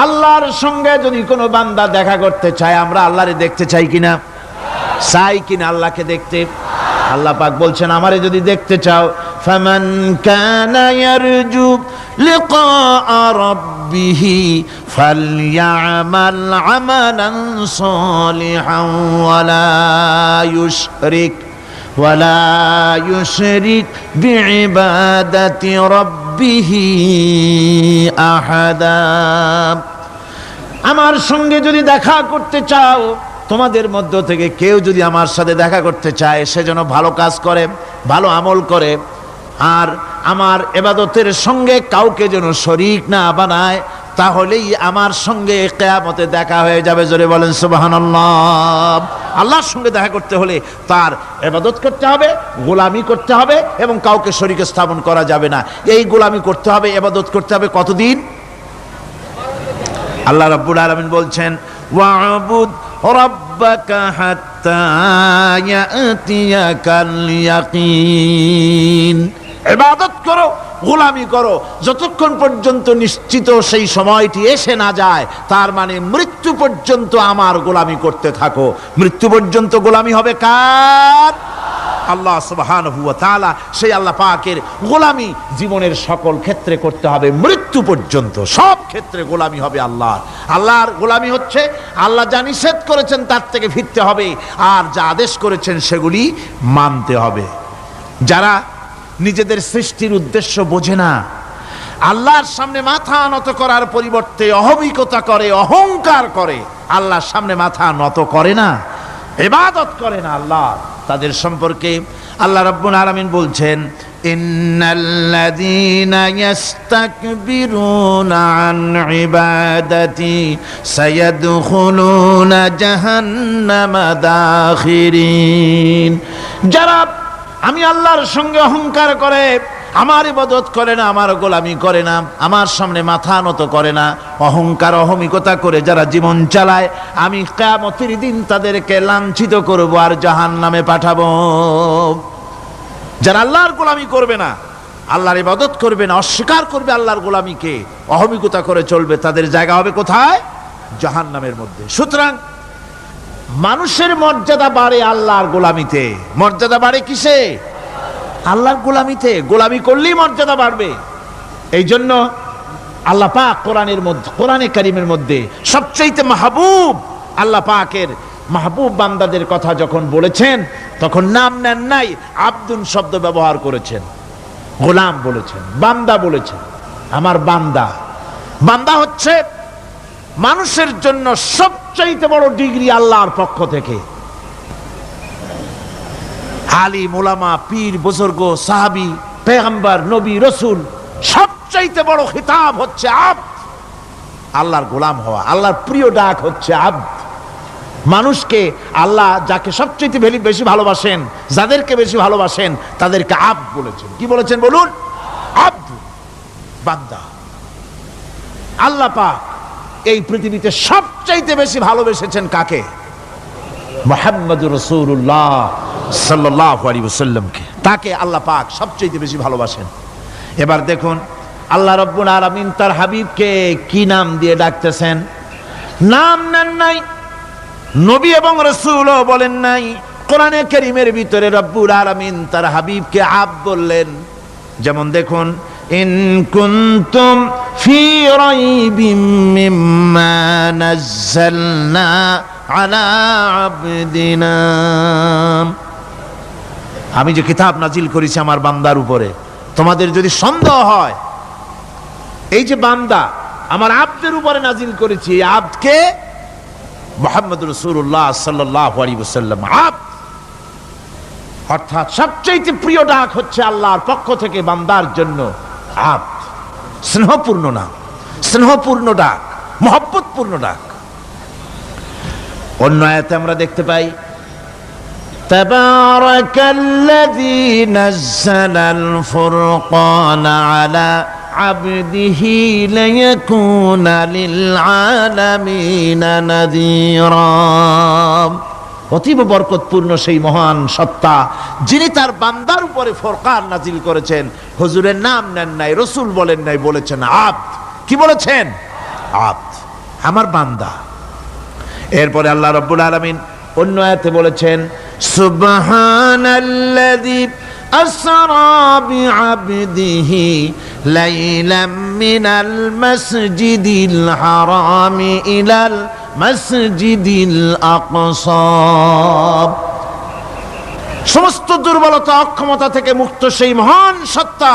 আল্লাহর সঙ্গে যদি কোনো বান্দা দেখা করতে চায়, আমরা আল্লাহরে দেখতে চাই কিনা? চাই কিনা আল্লাহকে দেখতে? আল্লাহ পাক বলছেন, আমারে যদি দেখতে চাও, ফামান কানা ইয়ারজু লিকা রাব্বিহি ফালইআমাল আমালান সালিহান ওয়ালা ইউশরিক বিইবাদাতি রাব্বিহি আহাদা। আমার সঙ্গে যদি দেখা করতে চাও, তোমাদের মধ্য থেকে কেউ যদি আমার সাথে দেখা করতে চায়, সে যেন ভালো কাজ করে, ভালো আমল করে, আর আমার ইবাদতের সঙ্গে কাউকে যেন শরীক না বানায়, তাহলেই আমার সঙ্গে কিয়ামতে দেখা হয়ে যাবে। জোরে বলেন সুবহানাল্লাহ। আল্লাহর সঙ্গে দেখা করতে হলে তার ইবাদত করতে হবে, গোলামি করতে হবে, এবং কাউকে শরীক স্থাপন করা যাবে না। এই গোলামি করতে হবে, ইবাদত করতে হবে কতদিন? আল্লাহ রাব্বুল আলামিন বলছেন, ওয়া'বুদ রাব্বাকা হাত্তা ইয়াতিয়াকাল ইয়াকিন। ইবাদত করো, গোলামি করো, যতক্ষণ পর্যন্ত নিশ্চিত সেই সময়টি এসে না যায়, তার মানে মৃত্যু পর্যন্ত আমার গোলামি করতে থাকো। মৃত্যু পর্যন্ত গোলামি হবে কার? আল্লাহ সুবহানাহু ওয়া তাআলা। সেই আল্লাহ পাকের গোলামি জীবনের সকল ক্ষেত্রে করতে হবে, মৃত্যু পর্যন্ত সব ক্ষেত্রে গোলামি হবে আল্লাহর। আল্লাহর গোলামি হচ্ছে আল্লাহ যা নিষেধ করেছেন তার থেকে ফিরতে হবে, আর যা আদেশ করেছেন সেগুলি মানতে হবে। যারা নিজেদের সৃষ্টির উদ্দেশ্য বোঝে না, আল্লাহর সামনে মাথা নত করার পরিবর্তে অহমিকতা করে, অহংকার করে, আল্লাহর সামনে মাথা নত করে না, ইবাদত করে না আল্লাহ, তাদের সম্পর্কে আল্লাহ রাব্বুল আলামিন বলছেন, ইন্নাল্লাযীনা ইস্তাকবিরুনা আন ইবাদাতি সায়াদখুলুনা জাহান্নামা দাখিরিন। যারা আমি আল্লাহর সঙ্গে অহংকার করে, আমার ইবাদত করে না, আমার গোলামি করে না, আমার সামনে মাথা নত করে না, অহংকার অহমিকতা করে যারা জীবন চালায়, আমি কিয়ামতের দিন তাদেরকে লাঞ্ছিত করব আর জাহান্নামে পাঠাবো। যারা আল্লাহর গোলামি করবে না, আল্লাহর ইবাদত করবে না, অস্বীকার করবে আল্লাহর গোলামিকে, অহমিকতা করে চলবে, তাদের জায়গা হবে কোথায়? জাহান্নামের মধ্যে। সুতরাং মানুষের মর্যাদা বাড়ে আল্লাহর গোলামিতে। মর্যাদা বাড়ে কিসে? আল্লাহর গোলামিতে। গোলামি করলেই মর্যাদা বাড়বে। এই জন্য আল্লাহ পাক কোরআনের মধ্যে, কোরআনে কারীমের মধ্যে সবচেয়ে মাহবুব, আল্লাহ পাকের মাহবুব বান্দাদের কথা যখন বলেছেন, তখন নাম নেন নাই, আব্দুন শব্দ ব্যবহার করেছেন, গোলাম বলেছেন, বান্দা বলেছেন। আমার বান্দা। বান্দা হচ্ছে মানুষের জন্য সবচাইতে বড় ডিগ্রি আল্লাহর পক্ষ থেকে। আলিম, উলামা, পীর, বুজুর্গ, সাহাবী, পেগম্বর, নবী, রসুল, সবচাইতে বড় খিতাব হচ্ছে আব্দ। আল্লাহর গোলাম হওয়া, আল্লাহর প্রিয় ডাক হচ্ছে আব্দ। মানুষকে আল্লাহ যাকে সবচাইতে বেশি ভালোবাসেন, যাদেরকে বেশি ভালোবাসেন, তাদেরকে আব্দ বলেছেন। কি বলেছেন বলুন? আব্দ, বান্দা। আল্লাহ পাক এই পৃথিবীতে সবচাইতে বেশি ভালোবেসেছেন কাকে? মুহাম্মদুর রাসূলুল্লাহ সাল্লাল্লাহু আলাইহি ওয়াসাল্লামকে। তাকে আল্লাহ পাক সবচাইতে বেশি ভালোবাসেন। এবার দেখুন আল্লাহ রাব্বুল আলামিন তার হাবিবকে কি নাম দিয়ে ডাকতেছেন? নাম নেন নাই, নবী এবং রাসূলও বলেন নাই। কোরআনে কারীমের ভিতরে রাব্বুল আলামিন তার হাবিবকে আব্দ বললেন। যেমন দেখুন, ইন কুনতুম ফি রাইবিম মিম্মা নাযালনা আলা আবদিনা। আমি যে কিতাব নাজিল করেছি আমার বান্দার উপরে, তোমাদের যদি সন্দেহ হয়, এই যে বান্দা আমার আব্দের উপরে নাজিল করেছি, এই আব্দকে মুহাম্মদুর রাসূলুল্লাহ সাল্লাল্লাহু আলাইহি ওয়াসাল্লাম আব্দ, অর্থাৎ সবচেয়ে প্রিয় ডাক হচ্ছে আল্লাহর পক্ষ থেকে বান্দার জন্য আব্দ। স্নেহপূর্ণ নাম, স্নেহপূর্ণ ডাক, মহব্বতপূর্ণ ডাক। অন্য আয়াতে আমরা দেখতে পাই, তাবারাকাল্লাযী নাযালাল ফুরকানা আলা আবদিহি লিয়াকুনা লিল আলামিনা নাযীরা। অতীব বরকতপূর্ণ সেই মহান সত্তা যিনি তার বান্দার উপরে ফুরকান নাজিল করেছেন। হুজুরের নাম নেন নাই, রসুল বলেন নাই, বলেছেন আব্দ। কি বলেছেন? আব্দ, আমার বান্দা। এরপরে আল্লাহ রাব্বুল আলামিন অন্য আয়াতে বলেছেন সুবহানাল্লাযী আসরা বিআবদিহি লাইলাম মিনাল মাসজিদিল হারামি ইলাল মাসজিদিল আকসা। সমস্ত দুর্বলতা অক্ষমতা থেকে মুক্ত সেই মহান সত্তা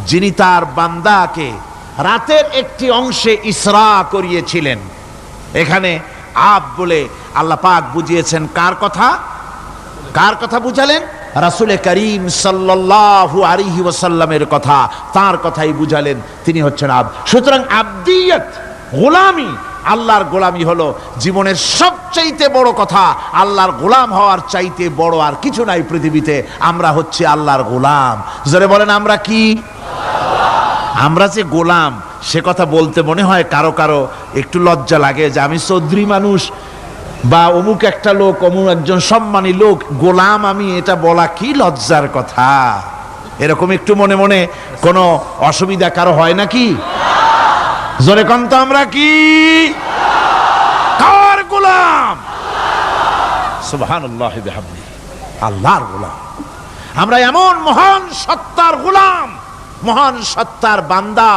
যিনি তার বান্দাকে রাতের একটি অংশে ইসরা করিয়েছিলেন। এখানে আব বলে আল্লাহ পাক বুঝিয়েছেন কার কথা? কার কথা বুঝালেন? রাসূল করিম সাল্লাল্লাহু আলাইহি ওয়াসাল্লামের কথা, তার কথাই বুঝালেন, তিনি হচ্ছেন আব। সুতরাং আবদিয়ত, গোলামি, আল্লাহর গোলামি হলো জীবনের সবচাইতে বড় কথা। আল্লাহর গোলাম হওয়ার চাইতে বড় আর কিছু নাই পৃথিবীতে। আমরা হচ্ছে আল্লাহর গোলাম। জোরে বলেন আমরা কি? আমরা যে গোলাম সে কথা বলতে মনে হয় কারো কারো একটু লজ্জা লাগে যে আমি চৌধুরী মানুষ বা অমুক একটা লোক, অমুক একজন সম্মানী লোক, গোলাম আমি, এটা বলা কি লজ্জার কথা। এরকম একটু মনে মনে কোনো অসুবিধা কারো হয় নাকি? জোরে কোন তো আমরা কি? কার গোলাম? সুবহানাল্লাহি বিহামদিহি, আল্লাহর গোলাম। আমরা এমন মহান সত্তার গোলাম, মহান সত্তার বান্দা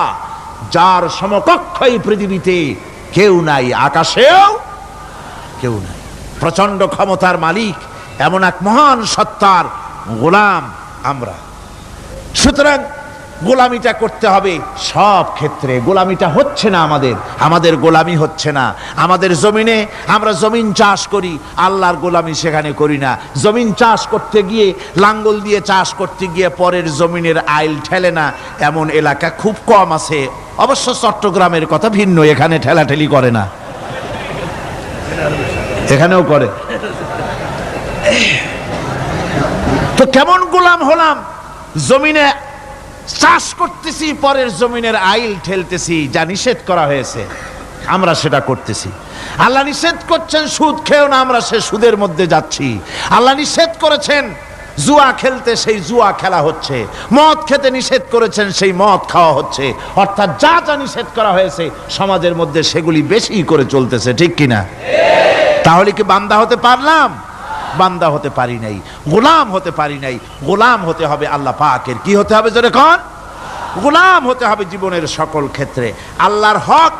যার সমকক্ষ এই পৃথিবীতে কেউ নাই, আকাশেও কেউ নাই। প্রচন্ড ক্ষমতার মালিক এমন এক মহান সত্তার গোলাম আমরা। সুতরাং গোলামিটা করতে হবে সব ক্ষেত্রে। গোলামিটা হচ্ছে না আমাদের গোলামি হচ্ছে না। আমাদের জমিনে আমরা জমিন চাষ করি, আল্লাহর গোলামি সেখানে করি না। জমিন চাষ করতে গিয়ে লাঙ্গল দিয়ে চাষ করতে গিয়ে পরের জমিনের আইল ঠেলে না, এমন এলাকা খুব কম আছে। অবশ্য চট্টগ্রামের কথা ভিন্ন, এখানে ঠেলাঠেলি করে না, এখানেও করে। তো কেমন গোলাম হলাম? জমিনে চাষ করতেছি, পরের জমিনের আইল ঠেলতেছি, যা নিষেধ করা হয়েছে আমরা সেটা করতেছি। আল্লাহ নিষেধ করছেন সুদ খেও না, আমরা সে সুদের মধ্যে যাচ্ছি। আল্লাহ নিষেধ করেছেন জুয়া খেলতে, সেই জুয়া খেলা হচ্ছে। মদ খেতে নিষেধ করেছেন, সেই মদ খাওয়া হচ্ছে। অর্থাৎ যা যা নিষেধ করা হয়েছে সমাজের মধ্যে সেগুলি বেশি করে চলতেছে, ঠিক কিনা? তাহলে কি বান্দা হতে পারলাম? বান্দা হতে পারি নাই, গোলাম হতে পারি নাই। গোলাম হতে হবে আল্লাহ পাকের। কি হতে হবে জোরে কোন? গোলাম হতে হবে জীবনের সকল ক্ষেত্রে। আল্লাহর হক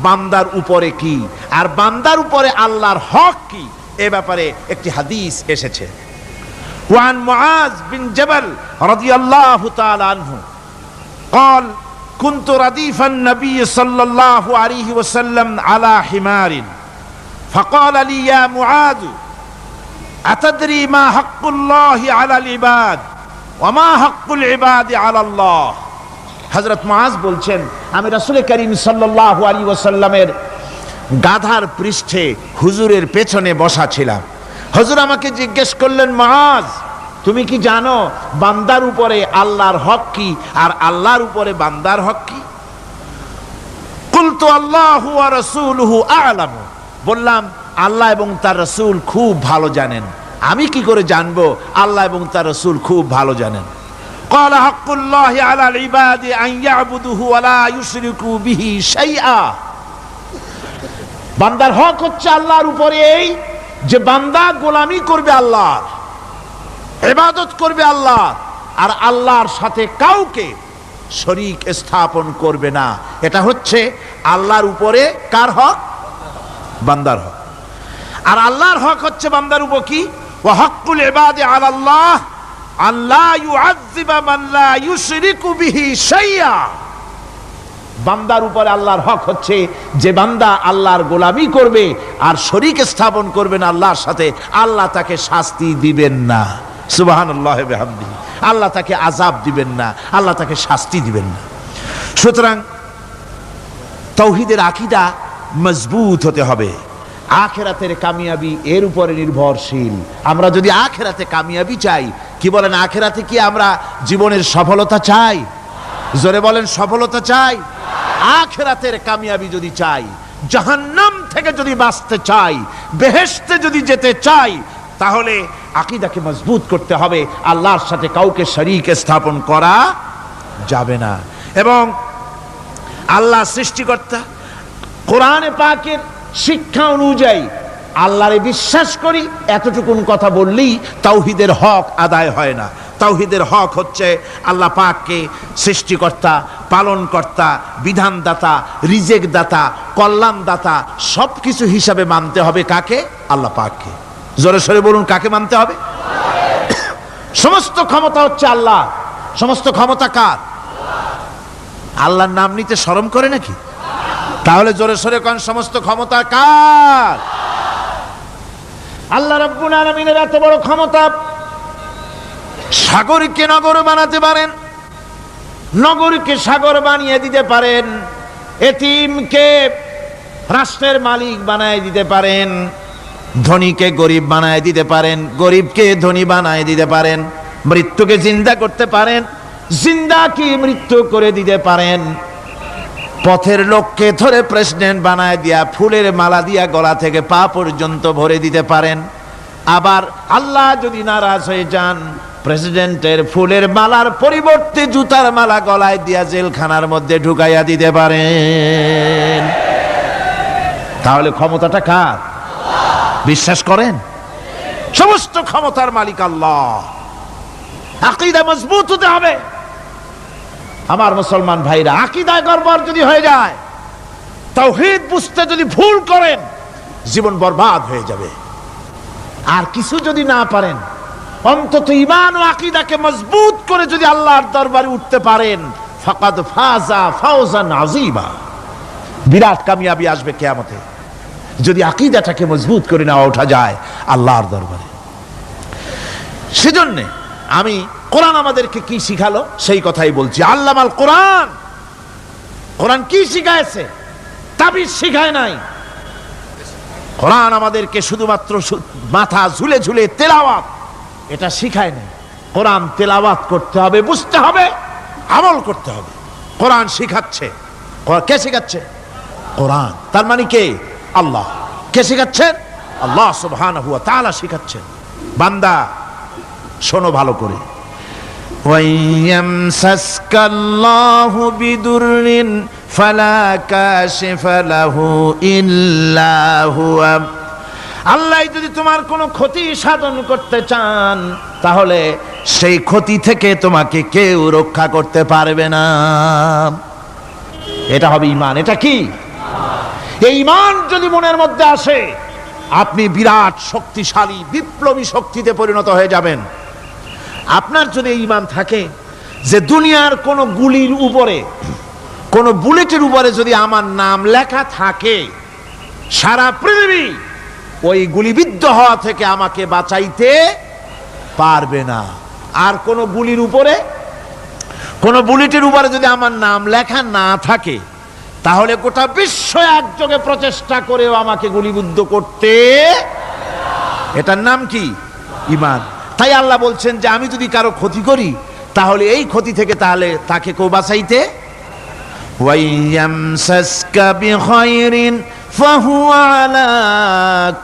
বান্দার উপরে কি, আর বান্দার উপরে আল্লাহর হক কি, এ ব্যাপারে একটি হাদিস এসেছে। ওয়ান মুআজ বিন জাবাল রাদিয়াল্লাহু তাআলা আনহু قال كنت رديف النبي صلى الله عليه وسلم على حمار فقال لي يا معاذ أتدري ما حق الله على العباد وما حق العباد على الله। হযরত মুআজ বলছেন আমি রাসূল করিম সাল্লাল্লাহু আলাইহি ওয়াসাল্লামের গাধার পৃষ্ঠে হুজুরের পেছনে বসা ছিলাম। হুজুর আমাকে জিজ্ঞেস করলেন, মুআজ তুমি কি জানো বান্দার উপরে আল্লাহর হক কি আর আল্লাহর উপরে বান্দার হক কি? কুলতু আল্লাহু ওয়া রাসূলুহু আ'লামু, বললাম আল্লাহ এবং তার রাসূল খুব ভালো জানেন। আমি কি করে জানবো? আল্লাহ এবং তার রাসূল খুব ভালো জানেন। ক্বালা হাক্কুল্লাহি আলাল ইবাদি আন ইয়াবুদুহু ওয়া লা ইউশরিকু বিহি শাইআ। বান্দার হক হচ্ছে আল্লাহর উপরে এই যে বান্দা গোলামি করবে আল্লাহর, ইবাদত করবে আল্লাহ, আর আল্লাহর সাথে কাউকে শরীক স্থাপন করবে না। এটা হচ্ছে আল্লাহর উপরে কার হক? বান্দার হক। আর আল্লাহর হক হচ্ছে বান্দার উপর কি? ওয়া হাক্কুল ইবাদি আলাল্লাহ আল্লা ইউআযযিবা মান লা ইউশরিকু বিহি শাইআ। বান্দার উপরে আল্লাহর হক হচ্ছে যে বান্দা আল্লাহর গোলামি করবে আর শরীক স্থাপন করবে না আল্লাহর সাথে, আল্লাহ তাকে শাস্তি দিবেন না। সুবহানাল্লাহি ওয়া বিহামদিহি। আল্লাহ তাকে আযাব দিবেন না, আল্লাহ তাকে শাস্তি দিবেন না। সুতরাং তাওহীদের আকীদা মজবুত হতে হবে। আখিরাতের কামিয়াবি এর উপরে নির্ভরশীল। আমরা যদি আখিরাতে কামিয়াবি চাই, কি বলেন, আখিরাতে কি আমরা জীবনের সফলতা চাই? জোরে বলেন, সফলতা চাই? আখিরাতের কামিয়াবি যদি চাই, জাহান্নাম থেকে যদি বাঁচতে চাই, বেহেশতে যদি যেতে চাই, তাহলে আকীদাকে মজবুত করতে হবে। আল্লাহর সাথে কাউকে শরীক স্থাপন করা যাবে না। এবং আল্লাহ সৃষ্টিকর্তা, কোরআনে পাকের শিক্ষা অনুযায়ী আল্লাহরে বিশ্বাস করি, এতটুকুন কথা বললেই তাওহীদের হক আদায় হয় না। তাওহীদের হক হচ্ছে আল্লাহ পাককে সৃষ্টিকর্তা, পালনকর্তা, বিধানদাতা, রিজেক দাতা, কল্যাণ দাতা সবকিছু হিসাবে মানতে হবে কাকে? আল্লাহ পাককে। জোরে সোরে বলুন, কাকে মানতে হবে? সমস্ত ক্ষমতা হচ্ছে আল্লাহ। সমস্ত ক্ষমতা কার? আল্লাহর নাম নিতে শরম করে নাকি? তাহলে জোরে সোরে কোন সমস্ত ক্ষমতা কার? আল্লাহ রাব্বুল আলামিনের এত বড় ক্ষমতা, সাগরকে নগর বানাতে পারেন, নগরকে সাগর বানিয়ে দিতে পারেন, এতিমকে রাষ্ট্রের মালিক বানায় দিতে পারেন, ধনীকে গরিব বানায় দিতে পারেন, গরিবকে ধনী বানায় দিতে পারেন, মৃত্যুকে জিন্দা করতে পারেন, জিন্দাকে মৃত্যু করে দিতে পারেন, পথের লোককে ধরে প্রেসিডেন্ট বানায় দিয়া ফুলের মালা দিয়া গলা থেকে পা পর্যন্ত ভরে দিতে পারেন। আবার আল্লাহ যদি নারাজ হয়ে যান, প্রেসিডেন্টের ফুলের মালার পরিবর্তে জুতার মালা গলায় দিয়া জেলখানার মধ্যে ঢুকাইয়া দিতে পারেন। তাহলে ক্ষমতাটা কার? বিশ্বাস করেন? সমস্ত ক্ষমতার মালিক আল্লাহ। আকীদা মজবুত হতে হবে আমার মুসলমান ভাইরা। আকীদায় গড়বড় যদি হয়ে যায়, তাওহীদ বুঝতে যদি ভুল করেন, জীবন বরবাদ হয়ে যাবে। আর কিছু যদি না পারেন, অন্তত ঈমান ও আকীদাকে মজবুত করে যদি আল্লাহর দরবারে উঠতে পারেন, ফাকাদ ফাজা ফাওজান আযীমা, বিরাট কামিয়াবি আসবে কিয়ামতে যদি আকীদাটাকে মজবুত করে না ওঠা যায় আল্লাহর দরবারে। সেজন্য আমি কোরআন আমাদেরকে কি শিখালো সেই কথাই বলছি। আল্লামাল কোরআন, কোরআন কি শিখায়ছে? তাবিজ শিখায় নাই। কোরআন আমাদেরকে শুধুমাত্র মাথা ঝুলে ঝুলে তেলাওয়াত, এটা শিখায় নাই। কোরআন তেলাওয়াত করতে হবে, বুঝতে হবে, আমল করতে হবে। কোরআন শিখাচ্ছে। কে শিখাচ্ছে? কোরআন। তার মানে কে? আল্লাহ। কে শিখাচ্ছেন? আল্লাহ সুবহানাহু ওয়া তাআলা শিখাচ্ছেন। বান্দা শোনো ভালো করে, ওয়াইয়ামসাসকাল্লাহু বিদুররিন ফালা কাশিফা লাহু ইল্লা হুয়া। আল্লাহ যদি তোমার কোনো ক্ষতি সাধন করতে চান, তাহলে সেই ক্ষতি থেকে তোমাকে কেউ রক্ষা করতে পারবে না। এটা হবে ঈমান। এটা কি? এই ঈমান যদি মনের মধ্যে আসে, আপনি বিরাট শক্তিশালী বিপ্লবী শক্তিতে পরিণত হয়ে যাবেন। আপনার যদি ঈমান থাকে যে দুনিয়ার কোন গুলির উপরে, কোন বুলেটের উপরে যদি আমার নাম লেখা থাকে, সারা পৃথিবী ওই গুলিবিদ্ধ হওয়া থেকে আমাকে বাঁচাইতে পারবে না। আর কোন গুলির উপরে, কোন বুলেটের উপরে যদি আমার নাম লেখা না থাকে, তাহলে গোটা বিশ্ব একযোগে প্রচেষ্টা করেও আমাকে গুলিবিদ্ধ করতে, এটার নাম কি? ঈমান। তাই আল্লাহ বলছেন যে আমি যদি কারো ক্ষতি করি, তাহলে এই ক্ষতি থেকে তাহলে তাকে কেউ বাঁচাইতে। ওয়াইয়ামসাসকা বিখাইরিন ফাহুয়া আলা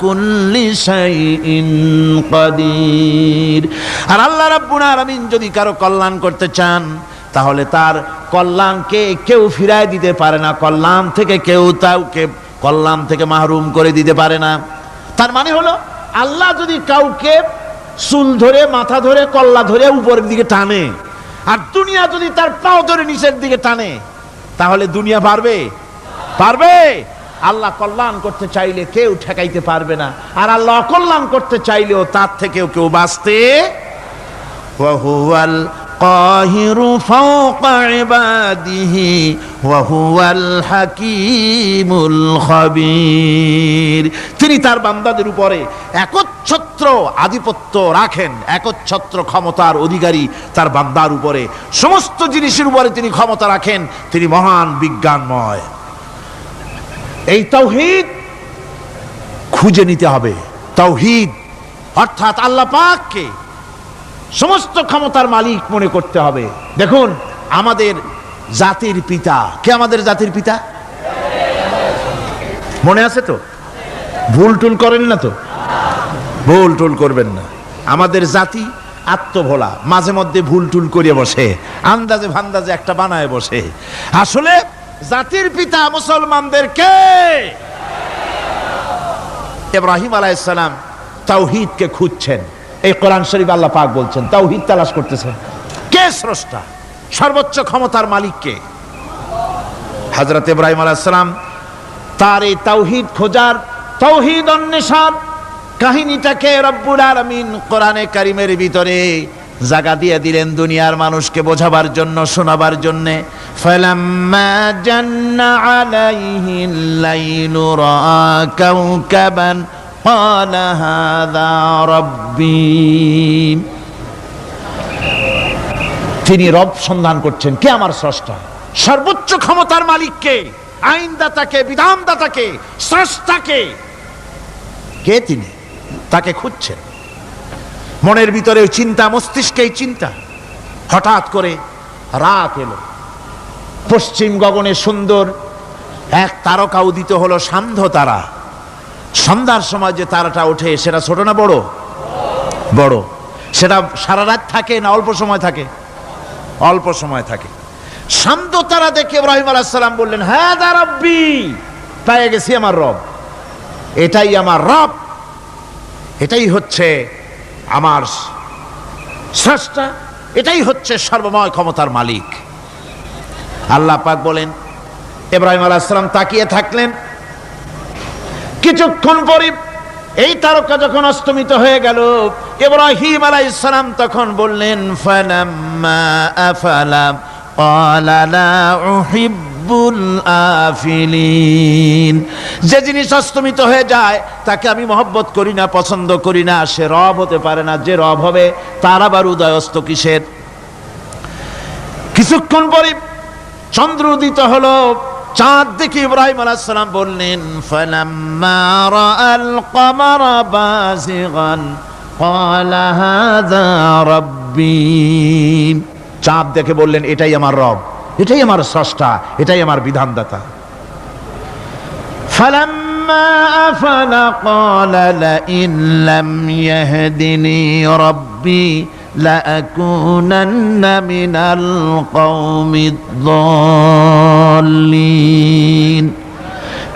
কুল্লি শাইইন কাদির। আর আল্লাহ রাব্বুল আলামিন যদি কারো কল্যাণ করতে চান, তাহলে তার কল্যাণকে কেউ ফিরায় দিতে পারে না। কল্যাণ থেকে কেউ তাকে কল্যাণ থেকে মাহরুম করে দিতে পারে না। তার মানে হলো, আল্লাহ যদি কাউকে চুল ধরে, মাথা ধরে, কল্লা ধরে উপরের দিকে টানে, আর দুনিয়া যদি তার পাও ধরে নিচের দিকে টানে, তাহলে দুনিয়া পারবে? পারবে? আল্লাহ কল্যাণ করতে চাইলে কেউ ঠেকাইতে পারবে না, আর আল্লাহ অকল্যাণ করতে চাইলেও তার থেকেও কেউ বাঁচতে। ওয়া হুয়াল কাহিরু ফাওকা ইবাদিহি ওয়া হুয়াল হাকীমুল খাবীর। তিনি তার বান্দাদের উপরে একচ্ছত্র আধিপত্য রাখেন, একচ্ছত্র ক্ষমতার অধিকারী তার বান্দার উপরে, সমস্ত জিনিসের উপরে তিনি ক্ষমতা রাখেন। তিনি মহান বিজ্ঞানময়। এই তাওহীদ খুঁজে নিতে হবে। তাওহীদ অর্থাৎ আল্লাহ পাককে সমস্ত ক্ষমতার মালিক মনে করতে হবে। দেখুন, আমাদের জাতির পিতা কে? আমাদের জাতির পিতা মনে আছে তো? ভুল টুল করেন না তো? ভুল টুল করবেন না। আমাদের জাতি আত্মভোলা, মাঝে মধ্যে ভুল টুল করে বসে, আন্দাজে ভান্দাজে একটা বানায় বসে। আসলে জাতির পিতা মুসলমানদেরকে ইব্রাহিম আলাইহিস সালাম তাওহীদকে খুঁজছেন। এই কোরআন শরীফ আল্লাহ পাক বলছেন তাওহীদ তালাশ করতেছেন। কে স্রষ্টা? সর্বোচ্চ ক্ষমতার মালিক কে? হযরত ইব্রাহিম আলাইহিস সালাম তার এই তাওহীদ খোঁজার, তাওহীদ অন্বেষণ কাহিনীটাকে রব্বুল আলামিন কোরআনে কারীমের ভিতরে জায়গা দিয়ে দিলেন দুনিয়ার মানুষকে বোঝাবার জন্য, শোনাবার জন্য। ফালাম্মা জান্না আলাইহিল লাইলু রাআ কাওকাবান ক্বালা হাযা রাব্বী। তিনি রব সন্ধান করছেন, কে আমার স্রষ্টা? সর্বোচ্চ ক্ষমতার মালিককে, আইনদাতাকে, বিধানদাতাকে, স্রষ্টাকে, কে তিনি? তাকে খুঁজছেন। মনের ভিতরে চিন্তা, মস্তিষ্কেই চিন্তা। হঠাৎ করে রাত এলো, পশ্চিম গগনে সুন্দর এক তারকা উদিত হলো, সান্ধ্য তারা। সন্ধ্যার সময় যে তারাটা ওঠে সেটা ছোট না বড়? বড়। সেটা সারা রাত থাকে না অল্প সময় থাকে? অল্প সময় থাকে। সান্ধ্য তারা দেখে ইব্রাহিম আলাইহিস সালাম বললেন, হাযা রাব্বী, পেয়ে গেছি আমার রব, এটাই আমার রব, এটাই হচ্ছে আমার স্রষ্টা, এটাই হচ্ছে সর্বময় ক্ষমতার মালিক। আল্লাহ পাক বলেন, ইব্রাহিম আলাইহিস সালাম তাকিয়ে থাকলেন। কিছুক্ষণ পরে এই তারকা যখন অস্তমিত হয়ে গেল, ইব্রাহিম আলাইহিস সালাম তখন বললেন, ফালাম্মা আফালা ক্বালা লা উহিব্বুল আফিলিন। যে জিনিস অস্তমিত হয়ে যায় তাকে আমি মহব্বত করি না, পছন্দ করি না, সে রব হতে পারে না। যে রব হবে তার আবার উদয় অস্ত কিসের? কিছুক্ষণ পরে চন্দ্র উদিত হলো, চাঁদ দেখে ইব্রাহিম আলাইহিস সালাম বললেন, ফালাম্মা রাআল কমারা বাযিগান ক্বালা হাযা রাব্বী। চাঁদ দেখে বললেন, এটাই আমার রব, এটাই আমার স্রষ্টা, এটাই আমার বিধানদাতা। ফালাম্মা আফালা ক্বালা লাইন লাম ইয়াহদিনি রাব্বী লাআকুনান্না মিনাল কওমিদ যাল্লিন।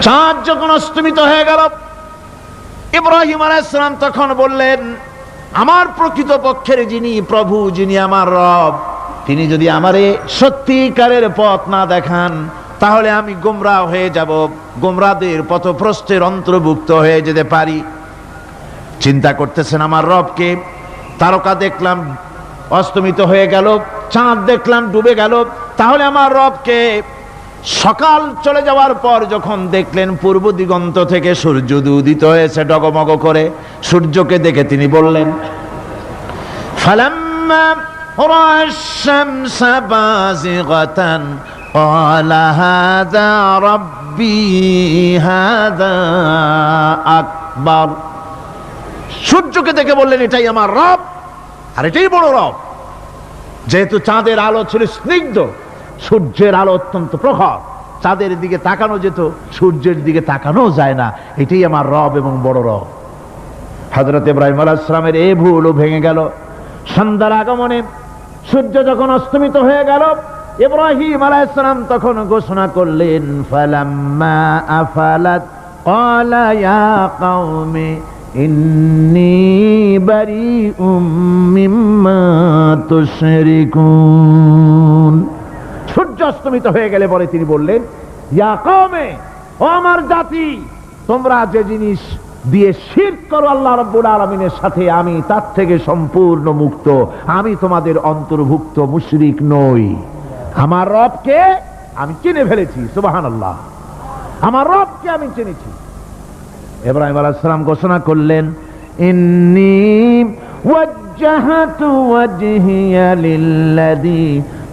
চাঁদ যখন অস্তমিত হয়ে গেল, ইব্রাহিম আলাইহিস সালাম তখন বললেন, আমার প্রকৃত পক্ষের যিনি প্রভু, যিনি আমার রব, তিনি যদি আমারে সত্যিকারের পথ না দেখান তাহলে আমি গোমরাহ হয়ে যাব, গোমরাহদের পথভ্রষ্টের অন্তর্ভুক্ত হয়ে যেতে পারি। চিন্তা করতেছেন আমার রবকে। তারকা দেখলাম অস্তমিত হয়ে গেল, চাঁদ দেখলাম ডুবে গেল, তাহলে আমার রবকে? সকাল চলে যাওয়ার পর যখন দেখলেন পূর্ব দিগন্ত থেকে সূর্য উদিত হয়েছে ডগমগ করে, সূর্যকে দেখে তিনি বললেন, ফালাম্মা রাআশ শামসা বাযিগাতান ক্বালা হাযা রাব্বী হাযা আকবার। সূর্যকে দেখে বললেন, এটাই আমার রব, আর এটাই বড় রব। যেহেতু চাঁদের আলো ছিল স্নিগ্ধ, সূর্যের আলো অত্যন্ত প্রখর, চাঁদের দিকে তাকানো যেত, সূর্যের দিকে তাকানো যায় না, এটাই আমার রব এবং বড় রব। হযরত ইব্রাহিম আলাইহিস সালামের এই ভুলও ভেঙে গেল। সন্ধ্যার আগমনে সূর্য যখন অস্তমিত হয়ে গেল, ইব্রাহিম আলাইহিস সালাম তখন ঘোষণা করলেন, ফালাম্মা আফালাত ক্বালা ইয়া কওমি ইন্নী বারিউম মিম্মা তুশরিকুন। সূর্য অস্তমিত হয়ে গেলে পরে তিনি বললেন, ইয়া কওমে, ও আমার জাতি, তোমরা যে জিনিস দিয়ে শিরক করো আল্লাহ রাব্বুল আলামিনের সাথে, আমি তার থেকে সম্পূর্ণ মুক্ত, আমি তোমাদের অন্তর্ভুক্ত, মুশরিক নই। আমার রবকে আমি চিনে ফেলেছি, সুবহানাল্লাহ, আমার রবকে আমি চিনেছি। ইব্রাহিম আলাইহিস সালাম ঘোষণা করলেন, ইন্নী ওয়াজ্জাহতু ওয়াজহিয়া লিল্লাযী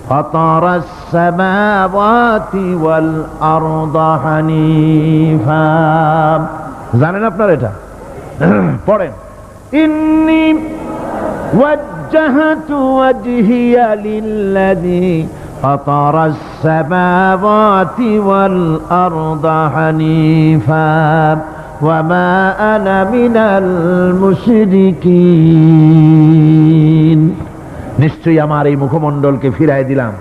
ফাতারাস সামাওয়াতি ওয়াল আরদা হানিফা। জানেন আপনারা এটা? পড়েন, ইন্নী ওয়াজ্জাহতু ওয়াজহিয়া লিল্লাযী ফাতারাস সামাওয়াতি ওয়াল আরদা হানিফা ওয়ামা আনা মিনাল মুশরিকিন। নিশ্চয়ই আমার এই মুখমণ্ডলকে ফিরাই দিলাম,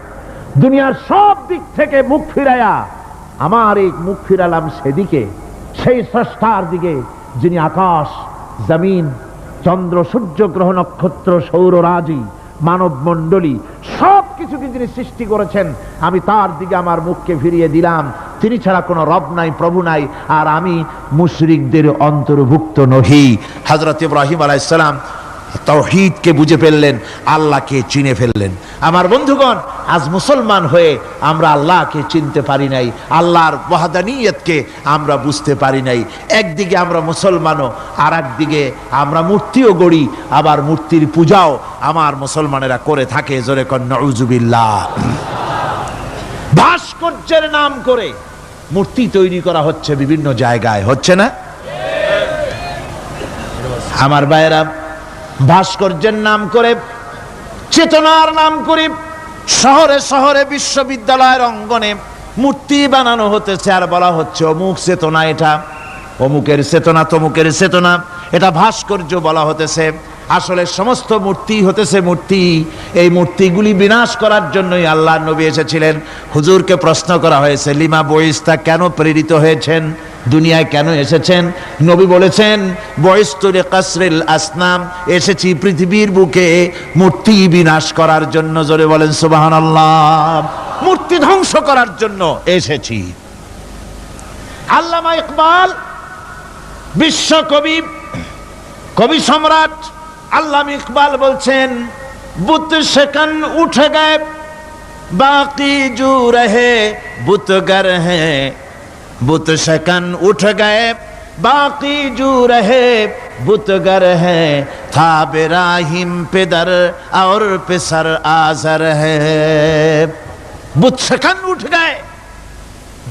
দুনিয়ার সব দিক থেকে মুখ ফিরাইয়া আমার এই মুখ ফিরালাম সেদিকে, সেই স্রষ্টার দিকে যিনি আকাশ, জমিন, চন্দ্র, সূর্য, গ্রহ, নক্ষত্র, সৌররাজি, মানব মণ্ডলী সব কিছুকে যিনি সৃষ্টি করেছেন, আমি তার দিকে আমার মুখকে ফিরিয়ে দিলাম। তিনি ছাড়া কোনো রব নাই, প্রভু নাই, আর আমি মুশরিকদের অন্তর্ভুক্ত নহি। হযরত ইব্রাহিম আলাইহিস সালাম তাওহীদকে বুঝে ফেললেন, আল্লাহকে চিনে ফেললেন। আমার বন্ধুগণ, আজ মুসলমান হয়ে আমরা আল্লাহকে চিনতে পারি নাই, আল্লাহর ওয়াহদানিয়তকে আমরা বুঝতে পারি নাই। একদিকে আমরা মুসলমানও, আর একদিকে আমরা মূর্তিও গড়ি, আবার মূর্তির পূজাও আমার মুসলমানেরা করে থাকে। জোরে কোন নাউজুবিল্লাহ। ভাস্কর্যের নাম করে মূর্তি তৈরি করা হচ্ছে বিভিন্ন জায়গায়, হচ্ছে না? আমার ভাইয়েরা, ভাস্কর্যের নাম করে, চেতনার নাম করে শহরে শহরে, বিশ্ববিদ্যালয়ের অঙ্গনে মূর্তি বানানো হতেছে, আর বলা হচ্ছে অমুক চেতনা, এটা অমুকের চেতনা, তমুকের চেতনা, এটা ভাস্কর্য বলা হতেছে। আসলে সমস্ত মূর্তি হতেছে মূর্তি। এই মূর্তিগুলি বিনাশ করার জন্যই আল্লাহর নবী এসেছিলেন। হুজুরকে প্রশ্ন করা হয়েছে, লিমা বয়স্তা, কেন প্রেরিত হয়েছেন, দুনিয়ায় কেন এসেছেন? নবী বলেছেন, বয়স্তুরে কাসরিল আসনাম, এসেছি পৃথিবীর বুকে মূর্তি বিনাশ করার জন্য। জোরে বলেন সুবহানাল্লাহ। মূর্তি ধ্বংস করার জন্য এসেছি। আল্লামা ইকবাল, বিশ্বকবি, কবি সম্রাট আল্লামা ইকবাল বলছেন, বুত সেকন উঠে গয়ে বাকি জু রহে বুতগর হ্যাঁ, बुत शकन उठ गए बाकी जू रहे बुतगर है, था बिराहिम पिदर और पिसर आजर है। बुत शकन उठ गए,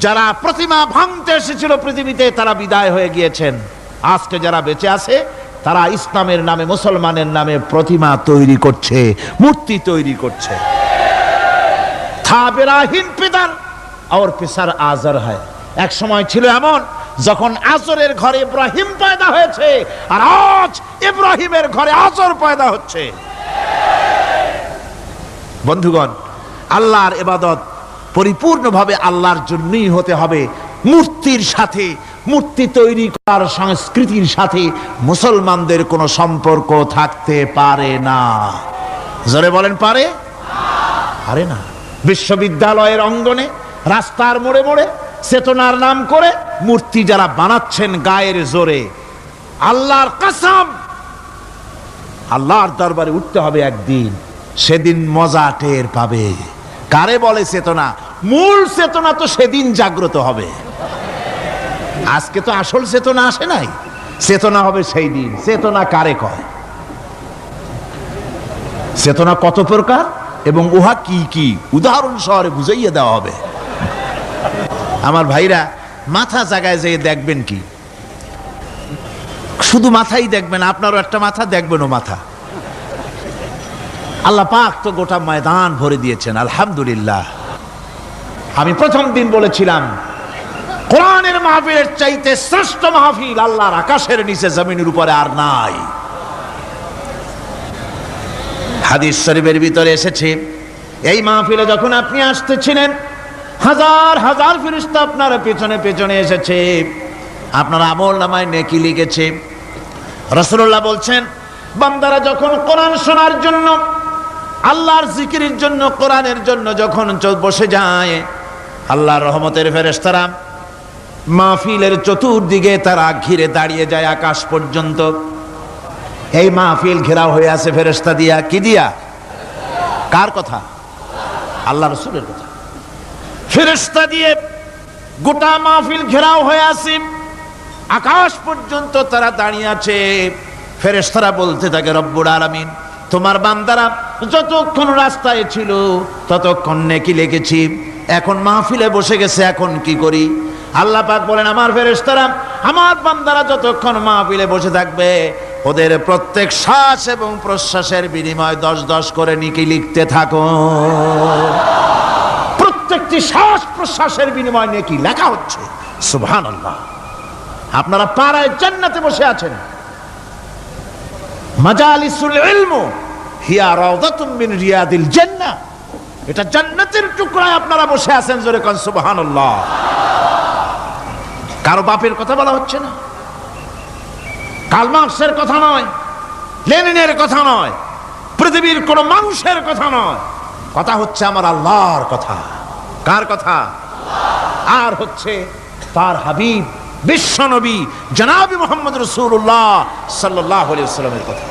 যারা প্রতিমা ভাঙতে এসেছিল পৃথিবীতে তারা বিদায় হয়ে গিয়েছেন। আজকে যারা বেঁচে আছে তারা ইসলামের নামে, মুসলমানের নামে প্রতিমা তৈরি করছে, মূর্তি তৈরি করছে। था बिराहिम पिदर और पिसर आजर है। এক সময় ছিল এমন যখন আজরের ঘরে ইব্রাহিম পয়দা হয়েছে, আর আজ ইব্রাহিমের ঘরে আজর পয়দা হচ্ছে। বন্ধুগণ, আল্লাহর ইবাদত পরিপূর্ণভাবে আল্লাহর জন্যই হতে হবে। মূর্তির সাথে, মূর্তি তৈরি করার সংস্কৃতির সাথে মুসলমানদের কোনো সম্পর্ক থাকতে পারে না। জোরে বলেন, পারে? পারে না। বিশ্ববিদ্যালয়ের অঙ্গনে, রাস্তার মোড়ে মোড়ে চেতনার নাম করে মূর্তি যারা বানাচ্ছেন গায়ের জোরে, আল্লাহর কসম, আল্লাহর দরবারে উঠতে হবে একদিন, সেদিন মজা টের পাবে। কারে বলে চেতনা? মূল চেতনা তো সেদিন জাগ্রত হবে। আজকে তো আসল চেতনা আসে নাই, চেতনা হবে সেই দিন। চেতনা কারে কয়? চেতনা কত প্রকার এবং উহা কি কি উদাহরণ সহরে বুঝাইয়ে দেওয়া হবে। আমার ভাইরা, মাথা জায়গায় যেয়ে দেখবেন কি, শুধু মাথাই দেখবেন, আপনারও একটা মাথা, দেখবেনও মাথা। আল্লাহ পাক তো গোটা ময়দান ভরে দিয়েছেন, আলহামদুলিল্লাহ। আমি প্রথম দিন বলেছিলাম, কোরআনের মাহফিলের চাইতে শ্রেষ্ঠ মাহফিল আল্লাহর আকাশের নিচে জমিনের উপরে আর নাই। হাদিস শরীফের ভিতরে এসেছে, এই মাহফিলে যখন আপনি আসতেছিলেন, হাজার হাজার ফেরেশতা আপনার পেছনে পেছনে এসেছে, আপনার আমল নামায় নেকি লিখেছে। রাসূলুল্লাহ বলছেন, বান্দারা যখন কোরআন শোনার জন্য, আল্লাহর জিকিরের জন্য, কোরআনের জন্য যখন বসে যায়, আল্লাহর রহমতের ফেরেশতারা মাহফিলের চতুর্দিকে তারা ঘিরে দাঁড়িয়ে যায় আকাশ পর্যন্ত। এই মাহফিল ঘেরাও হয়ে আছে ফেরেশতা দিয়া। কি দিয়া? কার কথা? আল্লাহ রাসূলের কথা। ফেরেশতা দিয়ে গোটা মাহফিল ঘেরাও হয়ে আছে, আকাশ পর্যন্ত তারা দাঁড়িয়ে আছে। ফেরেশতারা বলতে থাকে, রব্বুল আলামিন, তোমার বান্দারা যতক্ষণ রাস্তায় ছিল ততক্ষণ নেকি লিখেছি, এখন মাহফিলে বসে গেছে, এখন কি করি? আল্লাহ পাক বলেন, আমার ফেরেশতারা, আমার বান্দারা যতক্ষণ মাহফিলে বসে থাকবে, ওদের প্রত্যেক শ্বাস এবং প্রশ্বাসের বিনিময়ে 10-10 করে নেকি লিখতে থাকো। প্রত্যেকটি শ্বাস প্রশ্বাসের বিনিময়ে নেকি লেখা হচ্ছে। সুবহানাল্লাহ। আপনারা পাড়ায় জান্নাতে বসে আছেন, মাজালিসুল ইলম হিয়া রাওদাতুম মিন রিয়াদিল জান্নাহ, এটা জান্নাতের টুকরায় আপনারা বসে আছেন। জোরে কোন সুবহানাল্লাহ। কারো বাপের কথা বলা হচ্ছে না, কার্ল মার্কসের কথা নয়, লেনিনের কথা নয়, পৃথিবীর কোন মানুষের কথা নয়, কথা হচ্ছে আমার আল্লাহর কথা। কার কথা? আর হচ্ছে তার হাবিব বিশ্ব নবী জনাবি মুহাম্মদ রাসূলুল্লাহ সাল্লাল্লাহু আলাইহি ওয়াসাল্লামের কথা।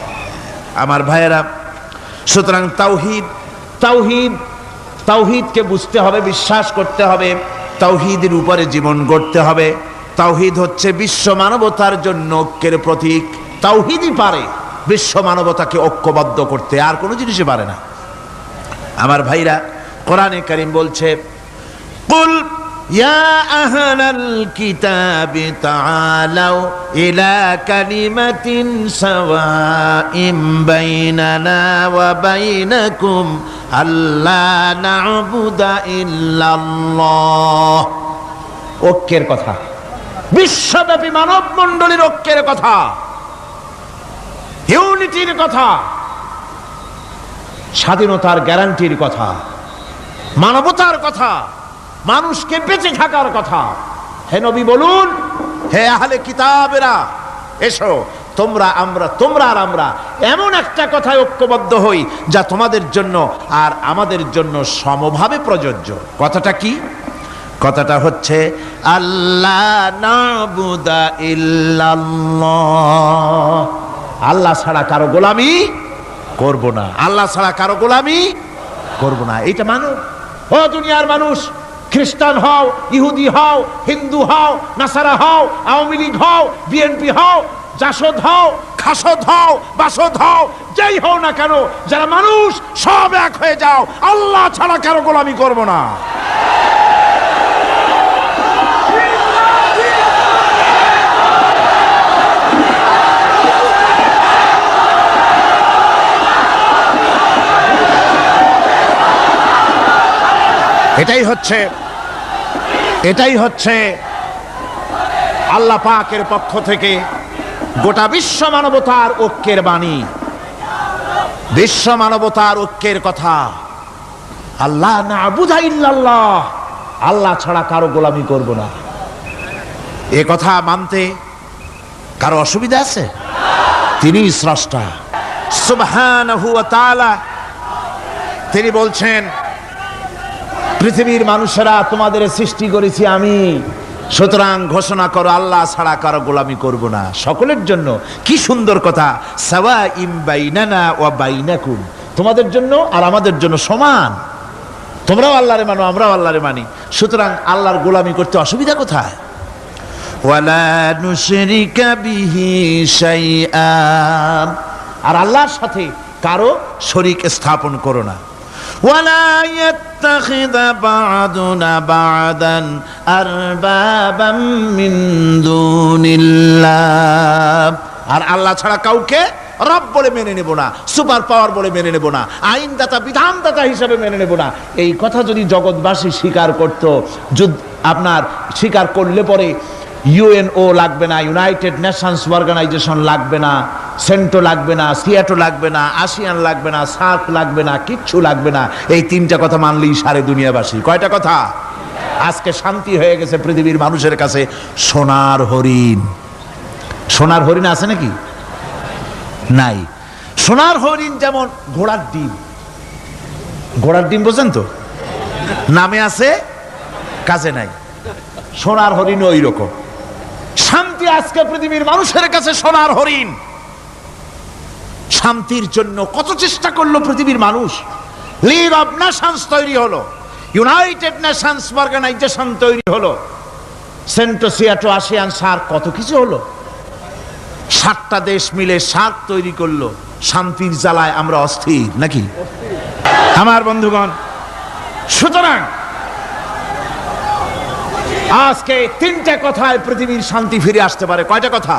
আমার ভাইয়েরা, সুতরাং তাওহীদ তাওহীদ তাওহীদকে বুঝতে হবে, বিশ্বাস করতে হবে, তাওহীদের উপরে জীবন গড়তে হবে। তাওহীদ হচ্ছে বিশ্ব মানবতার জন্য ঐক্যের প্রতীক। তাওহীদই পারে বিশ্ব মানবতাকে ঐক্যবদ্ধ করতে, আর কোনো জিনিসই পারে না। আমার ভাইরা, কোরআনে কারীম বলছে, কুল ইয়া আহলাল কিতাবি তাআলাউ ইলা কালিমাতিন সাওয়াইম বাইনানা ওয়া বাইনাকুম আল্লা না'বুদা ইল্লাল্লাহ। ঐক্যের কথা, বিশ্বব্যাপী মানব মণ্ডলীর ঐক্যের কথা, ইউনিটির কথা, স্বাধীনতার গ্যারান্টির কথা, মানবতার কথা, মানুষকে বেঁচে থাকার কথা। হে নবী বলুন, হে আহলে কিতাবেরা, এসো তোমরা আর আমরা এমন একটা কথায় ঐক্যবদ্ধ হই যা তোমাদের জন্য আর আমাদের জন্য সমভাবে প্রযোজ্য। কথাটা কি? কথাটা হচ্ছে আল্লাহ না'বুদা ইল্লাল্লাহ। আল্লাহ ছাড়া কারো গোলামি করব না, আল্লাহ ছাড়া কারো গোলামি করব না। এটা মানো। ও দুনিয়ার মানুষ, খ্রিস্টান হও, ইহুদি হও, হিন্দু হও, নাসারা হও, আওয়ামী লীগ হও, বিএনপি হও, জাসদ হও, খাসদ হও, বাসদ হও, যেই হও না কেন, যারা মানুষ সব এক হয়ে যাও, আল্লাহ ছাড়া কারো গোলামি করব না। এটাই হচ্ছে আল্লাহ পাকের পক্ষ থেকে গোটা বিশ্ব মানবতার ঐক্যের বাণী, বিশ্ব মানবতার ঐক্যের কথা। আল্লাহ না'বুদা ইল্লাল্লাহ, আল্লাহ ছাড়া কারো গোলামি করব না। এ কথা মানতে কারো অসুবিধা আছে? তিনি স্রষ্টা সুবহানাহু ওয়া তাআলা। তিনি বলছেন, পৃথিবীর মানুষেরা তোমাদের সৃষ্টি করেছি আমি, সুতরাং ঘোষণা করো আল্লাহ ছাড়া কারো গোলামি করব না। সকলের জন্য কি সুন্দর কথা, সাওয়াইম বাইনানা ওয়া বাইনাকুম, তোমাদের জন্য আর আমাদের জন্য সমান। তোমরাও আল্লাহরে মানো, আমরাও আল্লাহরে মানি, সুতরাং আল্লাহর গোলামি করতে অসুবিধা কোথায়? ওয়ালা নুশরিকা বিহি শাইআ, আর আল্লাহর সাথে কারো শরীক স্থাপন করো না। ওয়ালা ইয়াত্তাখিযা বা'দুনা বা'দান আরবাবাম মিন দুনিল্লাহ, আর আল্লাহ ছাড়া কাউকে রব বলে মেনে নেব না, সুপার পাওয়ার বলে মেনে নেব না, আইনদাতা বিধানদাতা হিসেবে মেনে নেব না। এই কথা যদি জগৎবাসী স্বীকার করত, আপনার স্বীকার করলে পরে ইউএনও লাগবে না, ইউনাইটেড নেশনস অর্গানাইজেশন লাগবে না, সেন্টো লাগবে না, সিয়াটো লাগবে না, আসিয়ান লাগবে না, সার্ক লাগবে না, কিচ্ছু লাগবে না। এই তিনটা কথা মানলেই সারে দুনিয়াবাসী। কয়টা কথা? আজকে শান্তি হয়ে গেছে পৃথিবীর মানুষের কাছে। সোনার হরিণ, সোনার হরিণ আছে নাকি? নাই। সোনার হরিণ যেমন ঘোড়ার ডিম, ঘোড়ার ডিম বোঝেন তো, নামে আছে কাজে নাই। সোনার হরিণ ওই রকম। শান্তি আজকে পৃথিবীর মানুষের কাছে সোনার হরিণ। শান্তির জন্য কত চেষ্টা করলো পৃথিবীর মানুষ। লিগ অব নেশনস তৈরি হলো, ইউনাইটেড নেশনস অর্গানাইজেশন তৈরি হলো, সেন্টো, সিয়াটো, আসিয়ান, সার্ক, কত কিছু হলো। 7টা দেশ মিলে সার্ক তৈরি করলো। শান্তির জ্বালায় আমরা অস্থির নাকি আমার বন্ধুগণ? সুতরাং আজকে 3টে কথায় পৃথিবীর শান্তি ফিরে আসতে পারে। কয়টা কথা?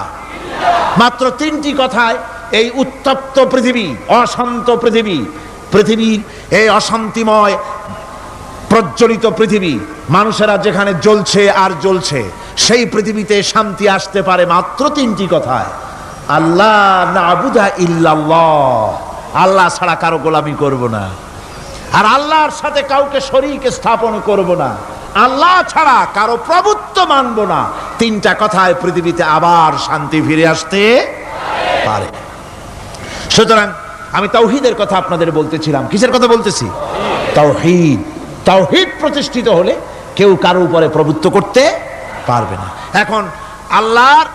মাত্র 3টি কথায় এই উত্তপ্ত পৃথিবী, অশান্ত পৃথিবী, পৃথিবীর এই অশান্তিময় প্রজ্বলিত পৃথিবী, মানুষেরা যেখানে জ্বলছে আর জ্বলছে, সেই পৃথিবীতে শান্তি আসতে পারে মাত্র 3টি কথায়। আল্লাহ না'বুদা ইল্লাল্লাহ, আল্লাহ ছাড়া কারো গোলামি করব না, আর আল্লাহর সাথে কাউকে শরীক স্থাপন করব না। আল্লাহ ছাড়া কারো প্রভুত্ব মানব না, তিনটা কথায় পৃথিবীতে আবার শান্তি ফিরে আসতে পারে। সুতরাং আমি তাওহীদের কথা আপনাদের বলতেছিলাম। কিসের কথা বলতেছি? তাওহীদ। তাওহীদ প্রতিষ্ঠিত হলে কেউ কারো উপরে প্রভুত্ব করতে পারবে না। এখন আল্লাহর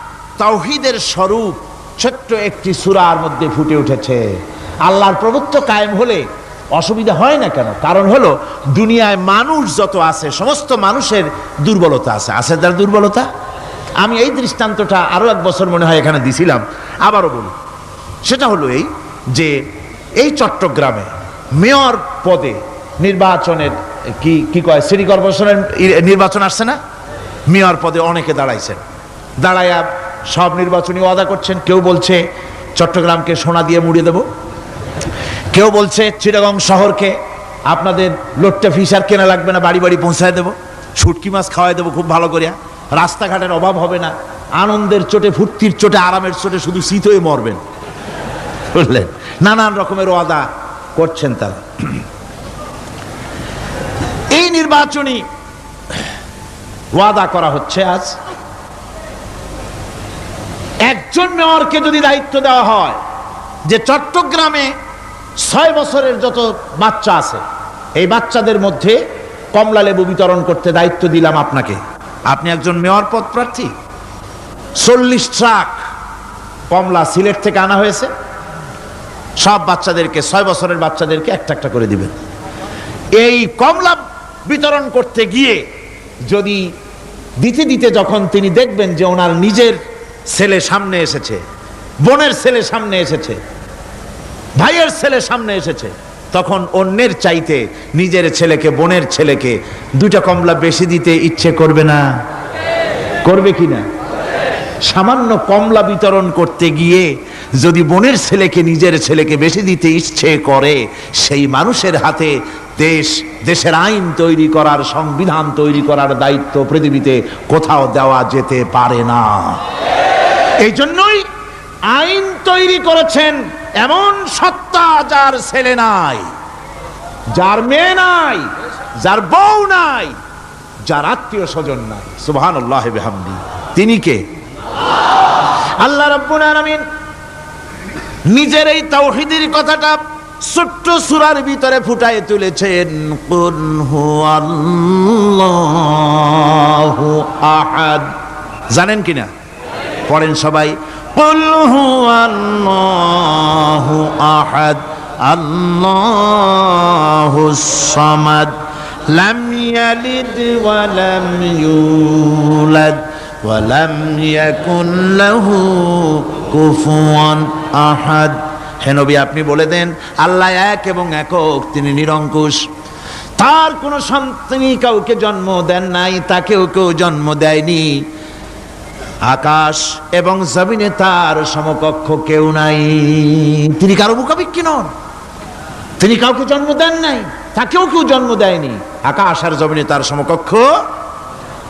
তাওহীদের স্বরূপ ছোট্ট একটি সূরার মধ্যে ফুটে উঠেছে। আল্লাহর প্রভুত্ব কায়েম হলে অসুবিধা হয় না কেন? কারণ হলো দুনিয়ায় মানুষ যত আছে সমস্ত মানুষের দুর্বলতা আছে। আছে তার দুর্বলতা। আমি এই দৃষ্টান্তটা আরো এক বছর মনে হয় এখানে দিছিলাম, আবারও বলি। সেটা হলো এই যে এই চট্টগ্রামে মেয়র পদে নির্বাচনের কি কয় সিটি কর্পোরেশনের নির্বাচন আসছে না? মেয়র পদে অনেকে দাঁড়াইছেন, দাঁড়াইয়া সব নির্বাচনী ওয়াদা করছেন। কেউ বলছে চট্টগ্রামকে সোনা দিয়ে মুড়িয়ে দেব, কেউ বলছে চিটাগং শহরকে আপনাদের লোট্টা ফিশার কেনা লাগবে না, বাড়ি বাড়ি পৌঁছায় দেবো, শুটকি মাছ খাওয়াই দেবো খুব ভালো করিয়া, রাস্তাঘাটের অভাব হবে না, আনন্দের চোটে, ফুর্তির চোটে, আরামের চোটে শুধু শীত হয়ে মরবেন। বুঝলেন? নানান রকমের ওয়াদা করছেন তারা। এই নির্বাচনী ওয়াদা করা হচ্ছে। আজ একজন মেয়রকে যদি দায়িত্ব দেওয়া হয় যে চট্টগ্রামে 6 বছরের যত বাচ্চা আছে এই বাচ্চাদের মধ্যে কমলা লেবু বিতরণ করতে দায়িত্ব দিলাম আপনাকে, আপনি একজন মেয়র পদ প্রার্থী, 40 ট্রাক কমলা সিলেট থেকে আনা হয়েছে, সব বাচ্চাদেরকে 6 বছরের বাচ্চাদেরকে একটা একটা করে দিবেন। এই কমলা বিতরণ করতে গিয়ে যদি দিতে দিতে যখন তিনি দেখবেন যে ওনার নিজের ছেলে সামনে এসেছে, বোনের ছেলে সামনে এসেছে, ভাইয়ের ছেলে সামনে এসেছে, তখন অন্যের চাইতে নিজের ছেলেকে, বোনের ছেলেকে 2টা কমলা বেশি দিতে ইচ্ছে করবে না? করবে কিনা? সামান্য কমলা বিতরণ করতে গিয়ে যদি বোনের ছেলেকে, নিজের ছেলেকে বেশি দিতে ইচ্ছে করে, সেই মানুষের হাতে দেশের আইন তৈরি করার, সংবিধান তৈরি করার দায়িত্ব পৃথিবীতে কোথাও দেওয়া যেতে পারে না। এই জন্যই আইন তৈরি করেছেন এমন সত্তা যার ছেলে নাই, যার মেয়ে নাই, যার বউ নাই, যার আত্মীয় স্বজন নাই। সুবহানাল্লাহ বিহামদি। তিনি কে? আল্লাহ রাব্বুল আলামিন নিজের এই তাওহীদের কথাটা ছোট্ট সূরার ভিতরে ফুটায় তুলেছেন। কুল হুয়াল্লাহু আহাদ। জানেন কিনা? পড়েন সবাই। কুল হুয়াল্লাহু আহাদ আল্লাহুস সামাদ লাম ইয়ালিদ ওয়া লাম ইউলাদ ওয়া লাম ইয়াকুন লাহু কুফুয়ান আহাদ। হে নবী, আপনি বলে দেন আল্লাহ এক এবং একক, তিনি নিরঙ্কুশ, তার কোনো সন্তানই কাউকে জন্ম দেন নাই, তাকেও কেউ জন্ম দেয়নি। আকাশ এবং জমিনে তার সমকক্ষ কেউ নাই। তিনি কারো মুখাপেক্ষী নন, তিনি কাউকে জন্ম দেন নাই, তাকেও কেউ জন্ম দেয়নি। আকাশ আর জমিনে তার সমকক্ষ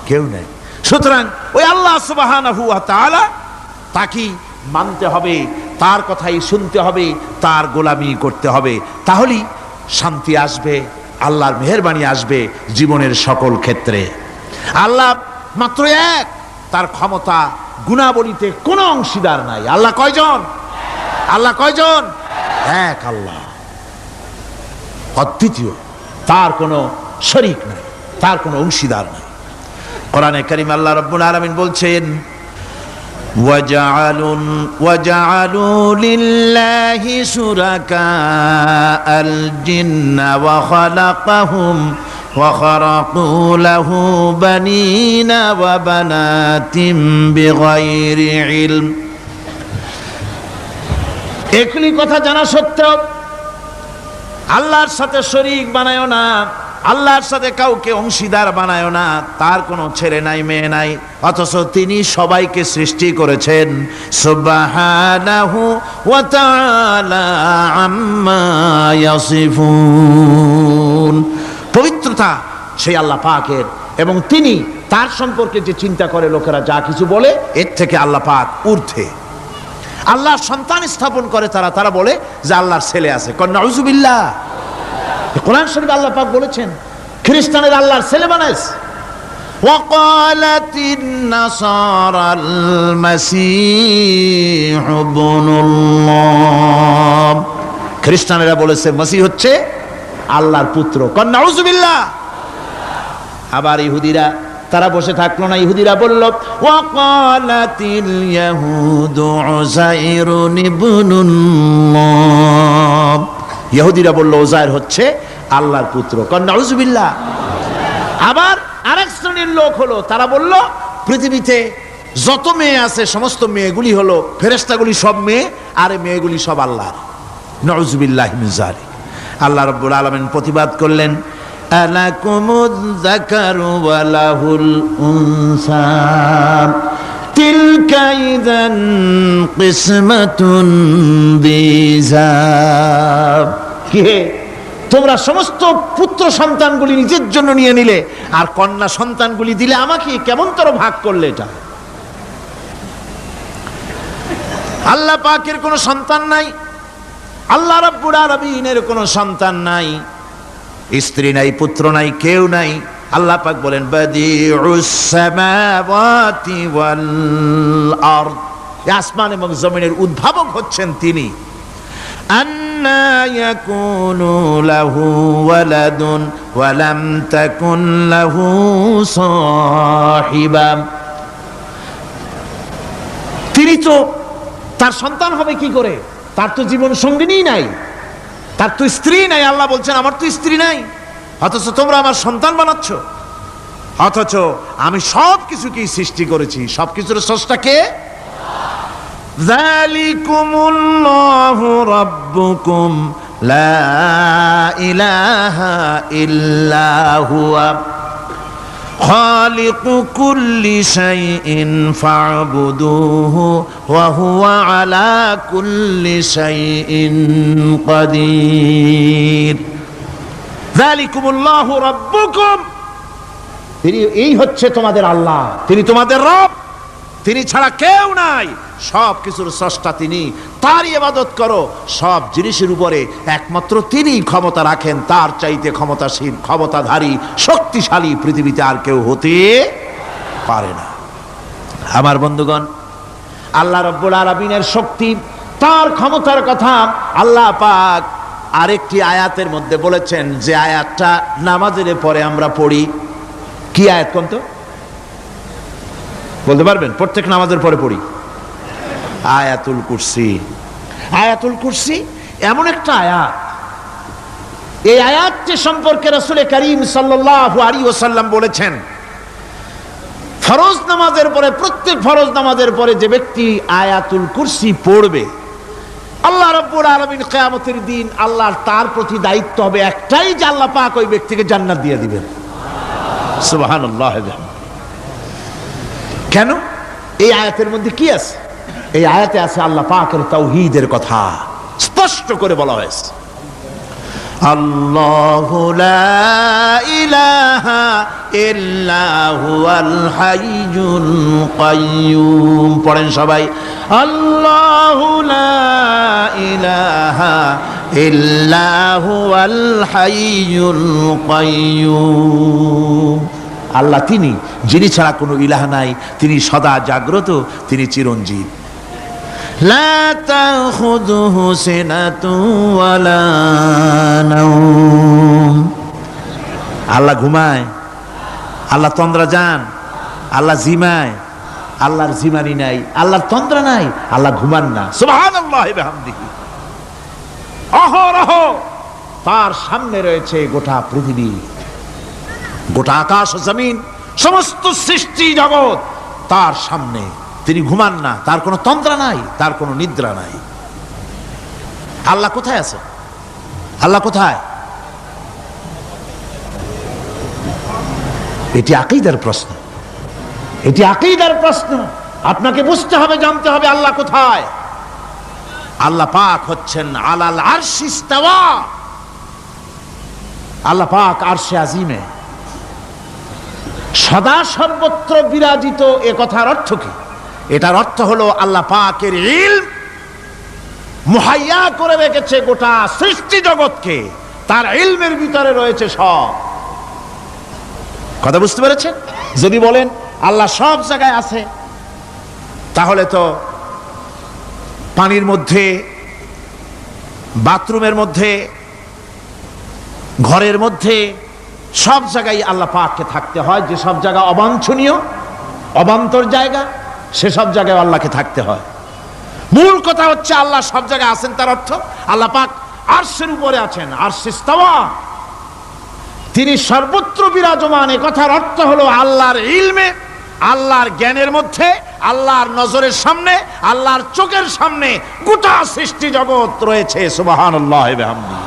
কেউ নাই। সুতরাং ওই আল্লাহ সুবহানাহু ওয়া তাআলা, তাকে মানতে হবে, তার কথাই শুনতে হবে, তার গোলামি করতে হবে। তাহলেই শান্তি আসবে, আল্লাহর মেহেরবানি আসবে জীবনের সকল ক্ষেত্রে। আল্লাহ মাত্র এক, তার ক্ষমতা গুণাবলীতে কোনো অংশীদার নাই। আল্লাহ কয়জন? আল্লাহ কয়জন? এক আল্লাহ, অদ্বিতীয়, তার কোনো শরীক নাই, তার কোনো অংশীদার নাই। কোরআনে কারীম আল্লাহ রাব্বুল আলামিন বলছেন, وَجَعَلُوا لِلَّهِ شُرَكَاءَ الْجِنَّ وَخَلَقَهُمْ وَخَرَقُوا لَهُ بَنِينَ وَبَنَاتٍ بِغَيْرِ عِلْمٍ। একই কথা জানা সত্ত্বেও আল্লাহর সাথে শরীক বানায়ো না, আল্লাহর সাথে কাউকে অংশীদার বানায়ো না। তার কোনো ছেলে নাই, মেয়ে নাই, অথচ তিনি সবাইকে সৃষ্টি করেছেন। সুবহানাহু ওয়া তাআলা আম্মা ইয়াসিফুন। পবিত্রতা সেই আল্লাহ পাকের, এবং তিনি তার সম্পর্কে যে চিন্তা করে লোকেরা যা কিছু বলে, এর থেকে আল্লাহ পাক ঊর্ধ্বে। আল্লাহ সন্তান স্থাপন করে তারা বলে যে আল্লাহর ছেলে আছে। নাউযুবিল্লাহ। কোরআন শরীফে আল্লাহ পাক বলেছেন খ্রিস্টানের আল্লাহর ছেলে বানাইছে। وقالت النصارى المسيح ابن الله খ্রিস্টানেরা বলেছে মসিহ হচ্ছে আল্লাহর পুত্র। কন নাউযুবিল্লাহ। আবার ইহুদিরা তারা বসে থাকলো না, ইহুদিরা বলল ওয়াকালাতিল ইয়াহুদু উযায়রুন ইবনুল্লাহ, ইহুদিরা বলল উযায়র হচ্ছে আল্লাহর পুত্র। কন নাউযুবিল্লাহ। আবার আরেক শ্রেণীর লোক হলো, তারা বলল পৃথিবীতে যত মেয়ে আছে সমস্ত মেয়েগুলি হলো ফেরেশতাগুলি, সব মেয়ে, আর মেয়েগুলি সব আল্লাহর। নাউযুবিল্লাহি মিন যালিক। আল্লাহ রাব্বুল আলামিন প্রতিবাদ করলেন আলাকুমুয যাকারু ওয়া লাহুল উনসা তিলকা ইযান কিসমাতুন দিযা। কি হে, তোমরা সমস্ত পুত্র সন্তানগুলি নিজের জন্য নিয়ে নিলে আর কন্যা সন্তানগুলি দিলে আমাকে, কেমন তোর ভাগ করলে এটা? আল্লাহ পাকের কোনো সন্তান নাই, আল্লাহ রাব্বুল আলামিনের কোনো সন্তান নাই, স্ত্রী নাই, পুত্র নাই, কেউ নাই। আল্লাহ পাক বলেন বাদিউস সামাওয়াতি ওয়াল আরদ, আসমান এবং জমিনের উদ্ভাবক হচ্ছেন তিনি। আন্না ইয়াকুনু লাহু ওয়ালাদুন ওয়া লাম তাকুন লাহু সাহিবা, তিনি তো, তার সন্তান হবে কি করে? তার তো জীবন সঙ্গিনী নাই, তার তো স্ত্রী নাই। আল্লাহ বলছেন আমার তো স্ত্রী নাই, অথচ তোমরা আমার সন্তান বানাচ্ছ। অথচ আমি সব কিছুকেই সৃষ্টি করেছি, সব কিছুর স্রষ্টা কে? যালিকুমুল্লাহু রাব্বুকুম লা ইলাহা ইল্লা হুয়া খালিকু কুল্লি শাইইন ফা'বুদুহু ওয়া হুয়া আলা কুল্লি শাইইন কাদির। যালিকুমুল্লাহু রাব্বুকুম, তিনি, এই হচ্ছে তোমাদের আল্লাহ, তিনি তোমাদের রব, তিনি ছাড়া কেউ নাই, সব কিছুর স্রষ্টা তিনি, তারই ইবাদত করো। সব জিনিসের উপরে একমাত্র তিনি ক্ষমতা রাখেন, তার চাইতে ক্ষমতাশীল, ক্ষমতাধারী, শক্তিশালী পৃথিবীতে আর কেউ হতে পারে না। আমার বন্ধুগণ, আল্লাহ রাব্বুল আলামিনের শক্তি, তার ক্ষমতার কথা আল্লাহ পাক আরেকটি আয়াতের মধ্যে বলেছেন, যে আয়াতটা নামাজের পরে আমরা পড়ি। কি আয়াত কোন তো বলতে পারবেন? প্রত্যেক নামাজের পরে পড়ি আয়াতুল কুরসি। আয়াতুল কুরসি এমন একটা আয়াত, এই আয়াতটি সম্পর্কে রাসূল করিম সাল্লাল্লাহু আলাইহি ওয়াসাল্লাম বলেছেন, ফরজ নামাজের পরে, প্রত্যেক ফরজ নামাজের পরে যে ব্যক্তি আয়াতুল কুরসি পড়বে, আল্লাহ রাব্বুল আলামিন কিয়ামতের দিন আল্লাহর তার প্রতি দায়িত্ব হবে একটাই, যে আল্লাহ পাক ওই ব্যক্তিকে জান্নাত দিয়ে দিবেন। সুবহানাল্লাহ। কেন? এই আয়াতের মধ্যে কি আছে? এই আয়াতে আছে আল্লাহ পাকের তাওহীদের কথা স্পষ্ট করে বলা হয়েছে। আল্লাহু লা ইলাহা ইল্লা হুয়াল হাইয়ুল কাইয়্যুম। পড়েন সবাই, আল্লাহু লা ইলাহা ইল্লা হুয়াল হাইয়ুল কাইয়্যুম। আল্লাহ তিনি, যিনি ছাড়া কোনো ইলাহ নাই, তিনি সদা জাগ্রত, তিনি চিরঞ্জীব। লা তাখুযুহু সিনাতুন ওয়ালা নাওম। আল্লাহ ঘুমায়, আল্লাহ তন্দ্রা যান, আল্লাহ জিমায়, আল্লাহর জিমানি নাই, আল্লাহর তন্দ্রা নাই, আল্লাহ ঘুমান না। সুবহানাল্লাহি ওয়া বিহামদিহি। অহরহ তার সামনে রয়েছে গোটা পৃথিবী, গোটা আকাশ ও জমিন, সমস্ত সৃষ্টি জগৎ তার সামনে। তিনি ঘুমান না, তার কোনো তন্দ্রা নাই, তার কোনো নিদ্রা নাই। আল্লাহ কোথায় আছে? আল্লাহ কোথায়? এটি আকীদার প্রশ্ন, এটি আকীদার প্রশ্ন। আপনাকে বুঝতে হবে, জানতে হবে আল্লাহ কোথায়। আল্লাহ পাক হচ্ছেন আলাল আরশি ইস্তাওয়া। আল্লাহ পাক আরশে আজিমে সদা সর্বত্র বিরাজিত। এ কথার অর্থ কি? এটার অর্থ হলো আল্লাহ পাকের ইলম মুহাইয়া করে রেখেছে গোটা সৃষ্টি জগৎকে, তার ইলমের ভিতরে রয়েছে সব। কথা বুঝতে পেরেছেন? যদি বলেন আল্লাহ সব জায়গায় আছে, তাহলে তো পানির মধ্যে, বাথরুমের মধ্যে, ঘরের মধ্যে, সব জায়গায় আল্লাহ পাককে থাকতে হয়। যে সব জায়গা অবাঞ্ছনীয়, অবান্তর জায়গা, সেসব জায়গায় আল্লাহকে থাকতে হয়। মূল কথা হচ্ছে আল্লাহ সব জায়গায় আছেন, তার অর্থ আল্লাহ পাক আরশের উপরে আছেন। আরশে ইস্তাওয়া, তিনি সর্বত্র বিরাজমান। এ কথার অর্থ হলো আল্লাহর ইলমে, আল্লাহর জ্ঞানের মধ্যে, আল্লাহর নজরের সামনে, আল্লাহর চোখের সামনে গোটা সৃষ্টি জগৎ রয়েছে। সুবহানাল্লাহ ওয়া বিহামদিহি।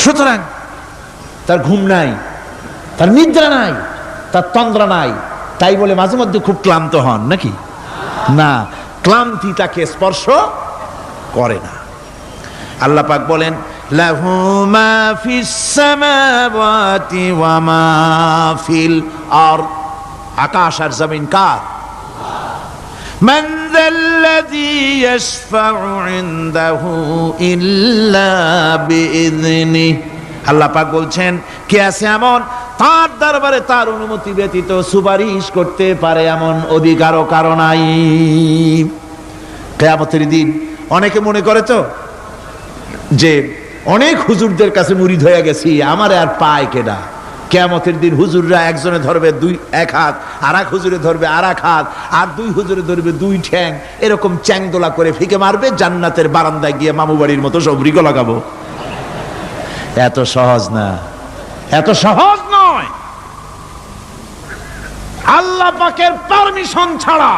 সুতরাং তার ঘুম নাই, তার নিদ্রা নাই, তার তন্দ্রা নাই। তাই বলে মাঝে মধ্যে খুব ক্লান্ত হন নাকি? না, ক্লান্তি তাকে স্পর্শ করে না। আল্লাহ পাক বলেন লাহু মা ফিস সামাওয়াতি ওয়া মা ফিল আরদ, আকাশ আর জমিন কার? মান যাল্লাযী ইয়াশফাউ ইনদাহু ইল্লা বিইযনিহি। আল্লাহ পাক বলছেন, কে আছে এমন তার দরবারে তার অনুমতি ব্যতীত সুপারিশ করতে পারে এমন অধিকারও কারো নাই। কিয়ামতের দিন অনেকে মনে করে তো যে অনেক হুজুরদের কাছে মুরিদ হয়ে গেছি, আমারে আর পায় কেডা। কিয়ামতের দিন হুজুররা একজনে ধরবে এক হাত, আর এক হুজুরে ধরবে আর এক হাত, আর দুই হুজুরে ধরবে দুই ঠ্যাং, এরকম চ্যাংদোলা করে ফিকে মারবে, জান্নাতের বারান্দায় গিয়ে মামু বাড়ির মতো সব রিগো লাগাবো। এত সহজ না, এত সহজ নয়। আল্লাহ পাকের পারমিশন ছাড়া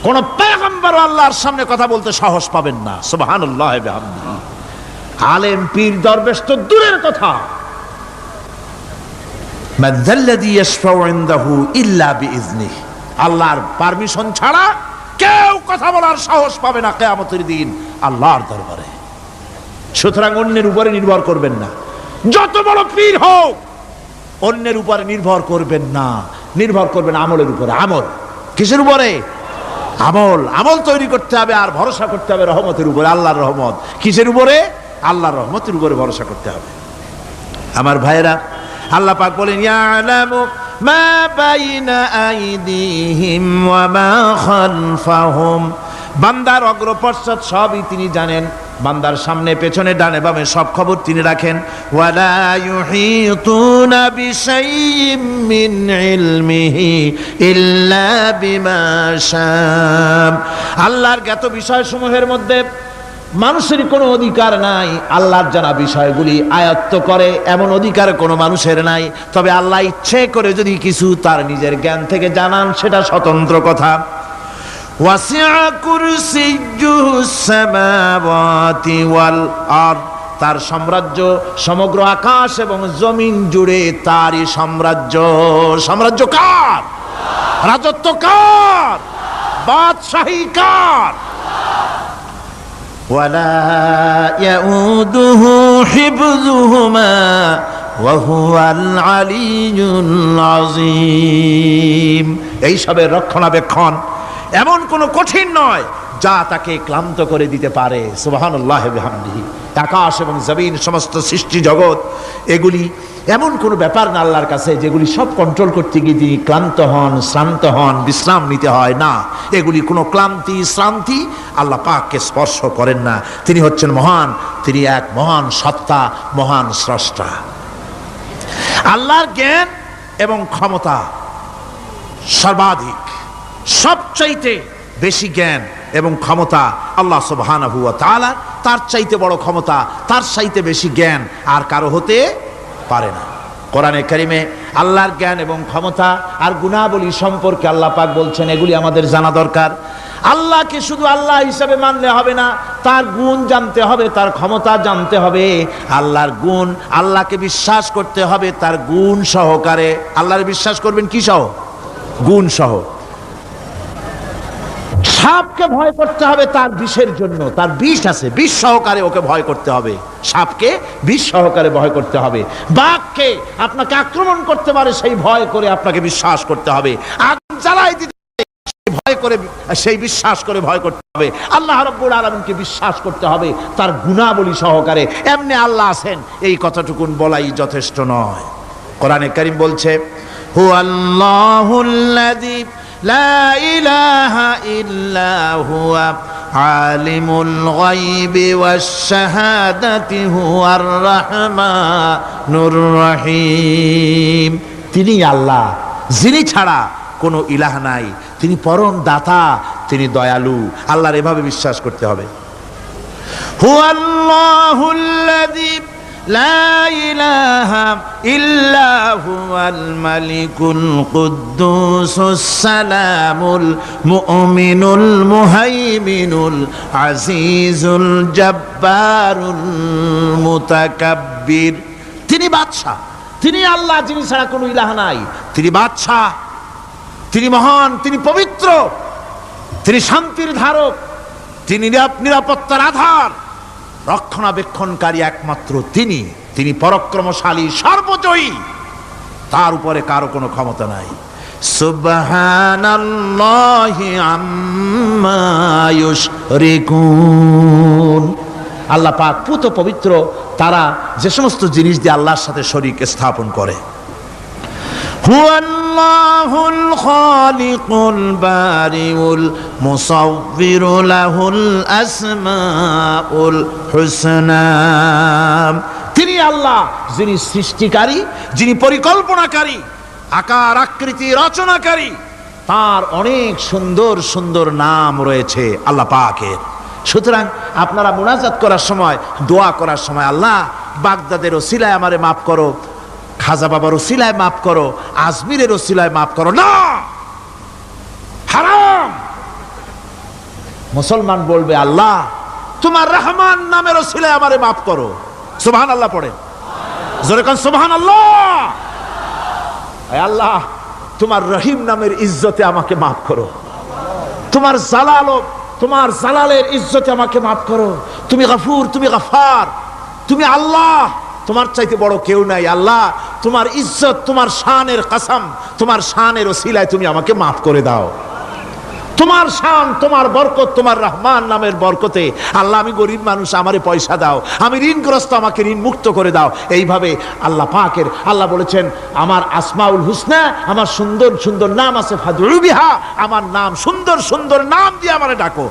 কোন পয়গম্বর আল্লাহর সামনে কথা বলতে সাহস পাবেন না। সুবহানাল্লাহ ওয়া বিহামদিহি। আলেম পীর দরবেশ তো দূরের কথা, মান যাল্লাযী ইয়াশফাউ ইনদাহু ইল্লা বিইযনিহি, আল্লাহর পারমিশন ছাড়া কেউ কথা বলার সাহস পাবে না কিয়ামতের দিন আল্লাহর দরবারে। সুতরাং অন্যের উপরে নির্ভর করবেন না, যত বড় পীর হোক অন্যের উপরে নির্ভর করবেন না, নির্ভর করবেন আমলের উপরে। আমল কিসের উপরে? আমল। আমল তৈরি করতে হবে আর ভরসা করতে হবে রহমতের উপরে, আল্লাহর রহমত। কিসের উপরে? আল্লাহর রহমতের উপরে ভরসা করতে হবে। আমার ভাইয়েরা, আল্লাহ পাক বলেন ইয়ালামু মা বাইনা আইদিহিম ওয়া মা খালফাহুম, বান্দার অগ্রপশ্চাৎ সবই তিনি জানেন। বান্দার সামনে পেছনে ডানে বামে সব খবর তিনি রাখেন। ওয়ালা ইউহিতুনা বিশাইইম মিন ইলমিহি ইল্লা বিমা শাআ, আল্লাহর জ্ঞাত বিষয়সমূহের মধ্যে মানুষের কোনো অধিকার নাই আল্লাহর জানা বিষয়গুলি আয়ত্ত করে, এমন অধিকার কোনো মানুষের নাই। তবে আল্লাহ ইচ্ছে করে যদি কিছু তার নিজের জ্ঞান থেকে জানান, সেটা স্বতন্ত্র কথা। ওয়াসিআ কুরসিয়্যুহুস সামাওয়াতি ওয়াল আরদ, তার সাম্রাজ্য সমগ্র আকাশ এবং জমিন জুড়ে তারই সাম্রাজ্য। সাম্রাজ্য কার? রাজত্ব কার? বাদশাহী কার? ওয়ালা ইয়াউদুহু হিফযুহুমা ওয়া হুয়াল আলিয়্যুল আযীম। এই সবের রক্ষণাবেক্ষণ এমন কোনো কঠিন নয় যা তাকে ক্লান্ত করে দিতে পারে। সুবহানাল্লাহ ওয়া বিহামদিহি। আকাশ এবং জমিন, সমস্ত সৃষ্টি জগৎ, এগুলি এমন কোনো ব্যাপার না আল্লাহর কাছে যেগুলি সব কন্ট্রোল করতে গিয়ে তিনি ক্লান্ত হন, শ্রান্ত হন, বিশ্রাম নিতে হয় না। এগুলি কোনো ক্লান্তি শ্রান্তি আল্লাহ পাককে স্পর্শ করেন না। তিনি হচ্ছেন মহান, তিনি এক মহান সত্তা, মহান স্রষ্টা। আল্লাহর জ্ঞান এবং ক্ষমতা সর্বাধিক, সবচাইতে বেশি জ্ঞান এবং ক্ষমতা আল্লাহ সুবহানাহু ওয়া তাআলা। তার চাইতে বড় ক্ষমতা, তার চাইতে বেশি জ্ঞান আর কারো হতে পারে না। কোরআনে কারিমে আল্লাহর জ্ঞান এবং ক্ষমতা আর গুণাবলী সম্পর্কে আল্লাহ পাক বলছেন, এগুলি আমাদের জানা দরকার। আল্লাহকে শুধু আল্লাহ হিসাবে মানলে হবে না, তার গুণ জানতে হবে, তার ক্ষমতা জানতে হবে। আল্লাহর গুণ, আল্লাহকে বিশ্বাস করতে হবে তার গুণ সহকারে। আল্লাহর বিশ্বাস করবেন কি সহ? গুণ সহ। সাপকে ভয় করতে হবে তার বিষের জন্য, তার বিষ আছে, বিষ সহকারে ওকে ভয় করতে হবে। সাপকে বিষ সহকারে ভয় করতে হবে। বাঘকে আপনাকে আক্রমণ করতে পারে সেই ভয় করে আপনাকে বিশ্বাস করতে হবে। আগুন জ্বালাই দিতে ভয় করে, সেই বিশ্বাস করে ভয় করতে হবে। আল্লাহ রাব্বুল আলামিনকে বিশ্বাস করতে হবে তার গুণাবলী সহকারে। এমনি আল্লাহ আছেন এই কথাটুকুন বলাই যথেষ্ট নয়। কোরআনে কারীম বলছে হুয়াল্লাহুল্লাযী লা ইলাহা ইল্লা হুয়া আলিমুল গায়বি ওয়াশ শাহাদাতি হুয়ার রাহমানুর রহিম। তিনি আল্লাহ, যিনি ছাড়া কোনো ইলাহ নাই, তিনি পরম দাতা, তিনি দয়ালু। আল্লাহর এভাবে বিশ্বাস করতে হবে। হুয়াল্লাহুল্লাযী লা ইলাহা ইল্লা হুয়াল মালিকুল কুদ্দুসুস সালামুল মুমিনুল মুহাইমিনুল আজিজুল জব্বারুল মুতাকাব্বির। তিনি বাদশা, তিনি আল্লাহ, যিনি ছাড়া কোনো ইলাহ নাই। তিনি বাদশা, তিনি মহান, তিনি পবিত্র, তিনি শান্তির ধারক, তিনি নিরাপত্তার আধার, রক্ষণাবেক্ষণকারী একমাত্র তিনি। তিনি পরাক্রমশালী, সর্বজয়ী, তার উপরে কারো কোনো ক্ষমতা নাই। সুবহানাল্লাহি আম্মা ইউশরিকুন। আল্লাহ পাক পুত পবিত্র তারা যে সমস্ত জিনিস দিয়ে আল্লাহর সাথে শরীক স্থাপন করে। হুয়াল্লাহুল খালিকুল বারিউল মুসাউবিরু লাহুল আসমাউল হুসনা। তিনি আল্লাহ, যিনি সৃষ্টিকারী, যিনি পরিকল্পনাকারী, আকার আকৃতি রচনাকারী। তার অনেক সুন্দর সুন্দর নাম রয়েছে আল্লাহ পাকের। সুতরাং আপনারা মুনাজাত করার সময়, দোয়া করার সময়, আল্লাহ বাগদাদের ওসিলায় আমারে মাফ করো, খাজা বাবার ওসিলায় মাফ করো, আজমিরের ওসিলায় মাফ করো না, হারাম। মুসলমান বলবে আল্লাহ তোমার রহমান নামের ওসিলায় আমারে মাফ করো। সুবহানাল্লাহ পড়েন, জোরে কান সুবহানাল্লাহ। আল্লাহ তোমার রহিম নামের ইজ্জতে আমাকে মাফ করো, তোমার জালালের ইজ্জতে আমাকে মাফ করো। তুমি গফুর, তুমি গফার, তুমি আল্লাহ, তোমার চাইতে বড় কেউ নাই। আল্লাহ তোমার ইজ্জত, তোমার শানের কসম, তোমার শানের ওসিলায় তুমি আমাকে মাফ করে দাও। তোমার শান, তোমার বরকত, তোমার রহমান নামের বরকতে আল্লাহ আমি গরিব মানুষ, আমারে পয়সা দাও, আমি ঋণগ্রস্ত, আমাকে ঋণ মুক্ত করে দাও। এইভাবে আল্লাহ পাকের, আল্লাহ বলেছেন আমার আসমাউল হুসনা, আমার সুন্দর সুন্দর নাম আছে, ফাদউ বিহা, আমার নাম সুন্দর সুন্দর নাম দিয়ে আমারে ডাকো।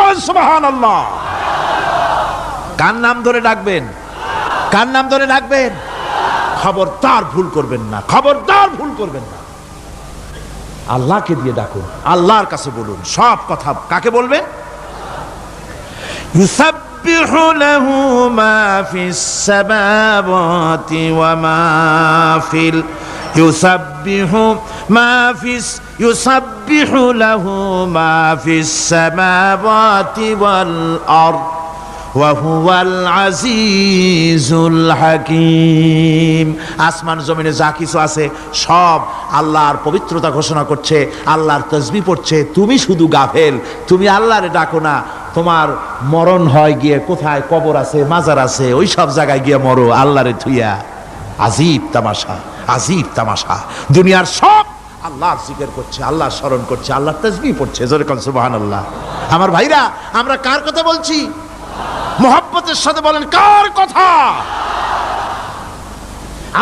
বলেন সুবহানাল্লাহ। কার নাম ধরে ডাকবেন? কার নাম ধরে ডাকবেন? খবরদার ভুল করবেন না, খবরদার ভুল করবেন না। আল্লাহকে দিয়ে ডাকুন, আল্লাহর কাছে বলুন সব কথা। কাকে বলবেন? ইউসাব্বিহু লাহু মা ফিস সামাওয়াতি ওয়া মা ফিল ইউসাব্বিহু লাহু মা ফিস সামাওয়াতি ওয়াল আরদ ওয়া হুয়াল আজিজুল হাকীম। আসমান জমিনে যা কিছু আছে সব আল্লাহর পবিত্রতা ঘোষণা করছে, আল্লাহর তাসবিহ পড়ছে। তুমি শুধু গাফেল, তুমি আল্লাহরে ডাকো না। তোমার মরণ হয় গিয়ে কোথায় কবর আছে, মাজার আছে, ওই সব জায়গায় গিয়ে মরো আল্লাহরে থুইয়া। আজীব তামাশা, আজীব তামাশা। দুনিয়ার সব আল্লাহর জিকির করছে, আল্লাহর স্মরণ করছে, আল্লাহর তাসবিহ পড়ছে। জোরে কোন সুবহানাল্লাহ। আমার ভাইরা, আমরা কার কথা বলছি? মোহাব্বতের সাথে বলেন কার কথা?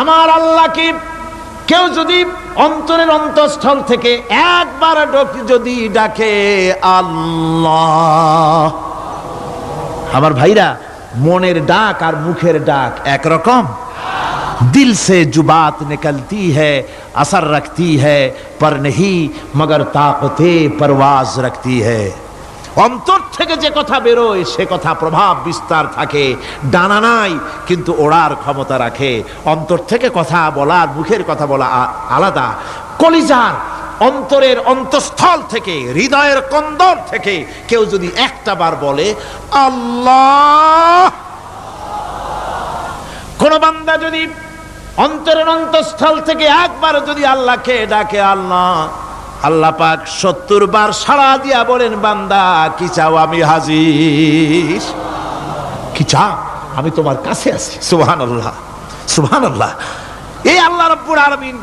আমার আল্লাহকে কেউ যদি অন্তরের অন্তঃস্থল থেকে একবার যদি ডাকে আল্লাহ, আমার ভাইরা, মনের ডাক আর মুখের ডাক একরকম। दिल से जो बात निकलती है असर रखती है पर नहीं मगर ताकते परवाज रखती है। অন্তর থেকে যে কথা বেরোয় সে কথা প্রভাব বিস্তার থাকে, ডানা নাই কিন্তু ওড়ার ক্ষমতা রাখে। অন্তর থেকে কথা বলার, মুখের কথা বলা আলাদা। কলিজার অন্তরের অন্তঃস্থল থেকে, হৃদয়ের কন্দর থেকে কেউ যদি একটা বার বলে আল্লাহ, কোন বান্দা যদি অন্তরের অন্তঃস্থল থেকে একবার যদি আল্লাহকে ডাকে আল্লাহ, আল্লাহ পাক 70 বার সাড়া দিয়া বলেন বান্দা কি চাও, আমি হাজির। কি চাও? আমি তোমার কাছে আছি। সুবহানাল্লাহ, সুবহানাল্লাহ। এই আল্লাহ রাব্বুল আলামিন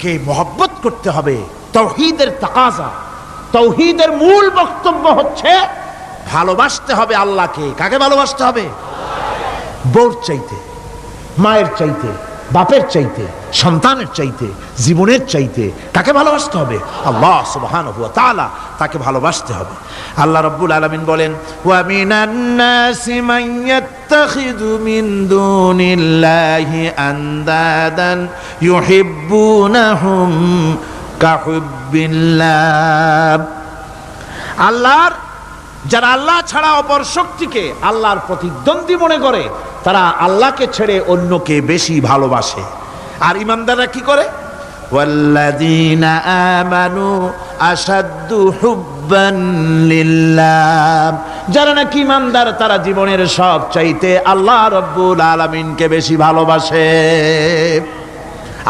কে মহব্বত করতে হবে। তাওহীদের তাকাজা, তাওহীদের মূল বক্তব্য হচ্ছে ভালোবাসতে হবে আল্লাহকে। কাকে ভালোবাসতে হবে? বউর চাইতে, মায়ের চাইতে, বাপের চাইতে, সন্তানের চাইতে, জীবনের চাইতে কাকে ভালোবাসতে হবে? আল্লাহ সুবহানাহু ওয়া তাআলা, তাকে ভালোবাসতে হবে। আল্লাহ রাব্বুল আলামিন বলেন, ওয়া মিনান নাসি মান ইয়াত্তাখিযু মিন দুনিল্লাহি আনদাদান ইউহিব্বুনাহুম কাহুব্বিল্লাহ। আল্লাহর যারা আল্লাহ ছাড়া অপর শক্তিকে আল্লাহর প্রতিদ্বন্দ্বী মনে করে, তারা আল্লাহকে ছেড়ে অন্যকে বেশি ভালোবাসে। আর ইমানদাররা কি করে? ওয়াল্লাযীনা আমানু আশাদ্দু হুব্বান লিল্লাহ। যারা নাকি ইমানদার, তারা জীবনের সব চাইতে আল্লাহ রাব্বুল আলামিনকে বেশি ভালোবাসে,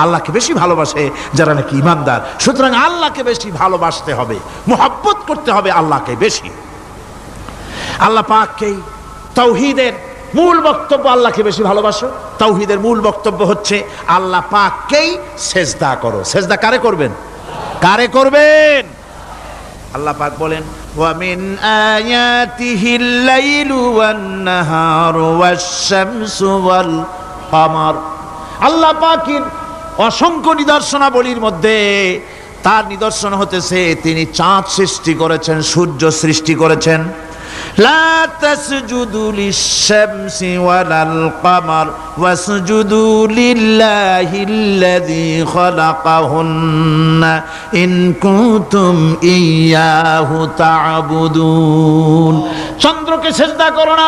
আল্লাহকে বেশি ভালোবাসে যারা নাকি ইমানদার। সুতরাং আল্লাহকে বেশি ভালোবাসতে হবে, মুহাব্বত করতে হবে আল্লাহকে বেশি। আল্লাহ পাককে তাওহীদের মূল বক্তব্য, আল্লাহকে বেশি ভালোবাসো। তাওহীদের মূল বক্তব্য হচ্ছে আল্লাহ পাককেই সেজদা করো। সেজদা কারে করবেন? কারে করবেন? আল্লাহ পাক বলেন, ওয়া মিন আয়াতিহিল লাইলু ওয়ান নাহারু ওয়াশ-শামসু ওয়াল কমার। আল্লাহ পাকের অসংখ্য নিদর্শনাবলীর মধ্যে তার নিদর্শন হতেছে তিনি চাঁদ সৃষ্টি করেছেন, সূর্য সৃষ্টি করেছেন। লা তাসজুদু লিশ-শামসি ওয়ালাল কমার ওয়াসজুদু লিল্লাহিল্লাযী খালাকাহুন্না ইন কুনতুম ইয়্যাহু তা'বুদুন। চন্দ্রকে সিজদা করো না,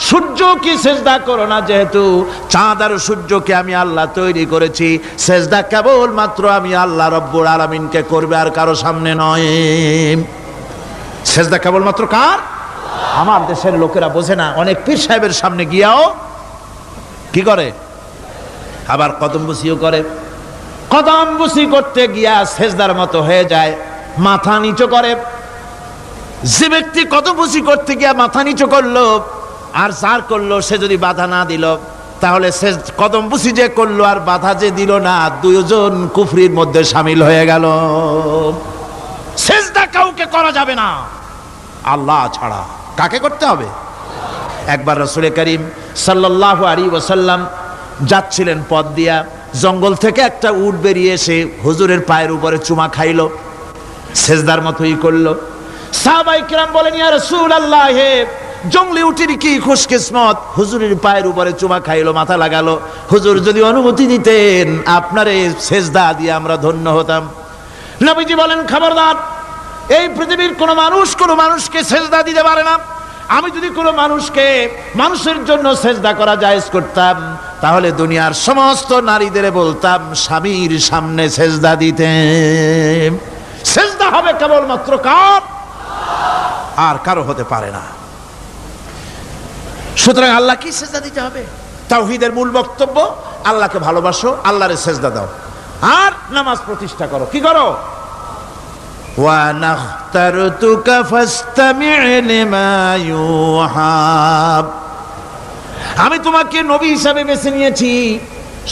সূর্যকে সিজদা করো না, যেহেতু চাঁদ আর সূর্যকে আমি আল্লাহ তৈরি করেছি। সিজদা কেবল মাত্র আমি আল্লাহ রাব্বুল আলামিনকে করবে, আর কারো সামনে নয়। সিজদা কেবল মাত্র কার? আমার দেশের লোকেরা বোঝে না, অনেক পীর সাহেবের সামনে গিয়াও কি করে? আবার কদম বুসিও করে। কদম বুসি করতে গিয়া সিজদার মতো হয়ে যায়, মাথা নিচু করে। যে ব্যক্তি কদম বুসি করতে গিয়া মাথা নিচু করলো আর যার করলো সে যদি বাধা না দিল, তাহলে সে কদম বুসি যে করলো আর বাধা যে দিল না, দুইজন কুফরির মধ্যে শামিল হয়ে গেল। সিজদা কাউকে করা যাবে না আল্লাহ ছাড়া। কাকে করতে হবে? একবার রাসূল করিম সাল্লাল্লাহু আলাইহি ওয়াসাল্লাম যাচ্ছিলেন পথ দিয়া, জঙ্গল থেকে একটা উট বেরিয়ে এসে হুজুরের পায়ের উপরে চুমা খাইলো, সিজদার মতোই করলো। সাহাবায়ে কিরাম বলেন, ইয়া রাসূলুল্লাহ, জঙ্গলি উটের কি খুশকিসমত, হুজুরের পায়ের উপরে চুমা খাইলো, মাথা লাগালো। হুজুর যদি অনুমতি দিতেন আপনারে সিজদা দিয়ে আমরা ধন্য হতাম। নবীজি বলেন, খবরদার, এই পৃথিবীর কোন মানুষ কোন মানুষকে সিজদা দিতে পারে না। আমি যদি কোন মানুষকে মানুষের জন্য সিজদা করা জায়েজ করতাম, তাহলে দুনিয়ার সমস্ত নারীদের বলতাম স্বামীর সামনে সিজদা দিতে। সিজদা হবে কেবলমাত্র কার? আর কারো হতে পারে না। সুতরাং আল্লাহকে সিজদা দিতে হবে। তাওহীদের মূল বক্তব্য, আল্লাহকে ভালোবাসো, আল্লাহরে সিজদা দাও, আর নামাজ প্রতিষ্ঠা করো। কি করো? ওয়া নাখতারতুকা ফাসতামি' লিমা ইউহা। আমি তোমাকে নবী হিসাবে বেছে নিয়েছি,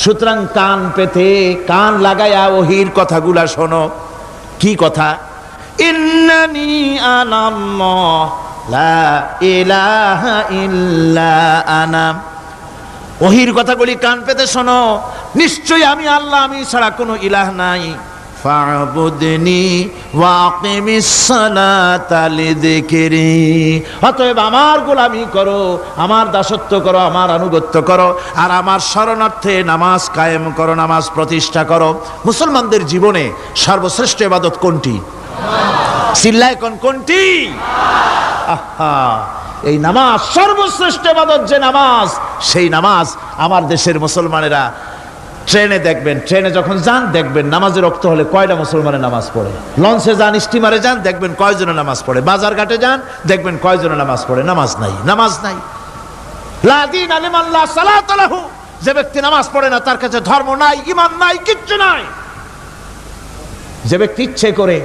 সুতরাং কান পেতে কান লাগায়া ওহির কথাগুলা শোনো। কি কথা? ইন্নানি আনাল্লাহ লা ইলাহা ইল্লা আনা। ওহির কথাগুলি কান পেতে শোনো, নিশ্চয়ই আমি আল্লাহ, আমি ছাড়া কোনো ইলাহ নাই। ফা'বুদনি ওয়াকিমিস সালাতা লিযিকরি। অতএব আমার গোলামি করো, আমার দাসত্ব করো, আমার আনুগত্য করো, আর আমার শরণার্থে নামাজ কায়েম করো, নামাজ প্রতিষ্ঠা করো। মুসলমানদের জীবনে সর্বশ্রেষ্ঠ ইবাদত কোনটি? চিল্লায় কোনটি? আহা, এই নামাজ সর্বশ্রেষ্ঠ ইবাদত। যে নামাজ, সেই নামাজ আমার দেশের মুসলমানেরা ট্রেনে দেখবেন, ট্রেনে যখন যান দেখবেন নামাজের রক্ত হলে কয়টা মুসলমানের নামাজ পড়ে। লঞ্চে যান, স্টিমারে যান, দেখবেন কয়জনের নামাজ পড়ে। বাজার ঘাটে যান, দেখবেন কয়জনের নামাজ পড়ে। নামাজ নাই, নামাজ নাই। লা দীনা লিমান লা সালাতা লাহু। যে ব্যক্তি নামাজ পড়ে না তার কাছে ধর্ম নাই, ঈমান নাই, কিচ্ছু নাই। যে ব্যক্তি ইচ্ছে করে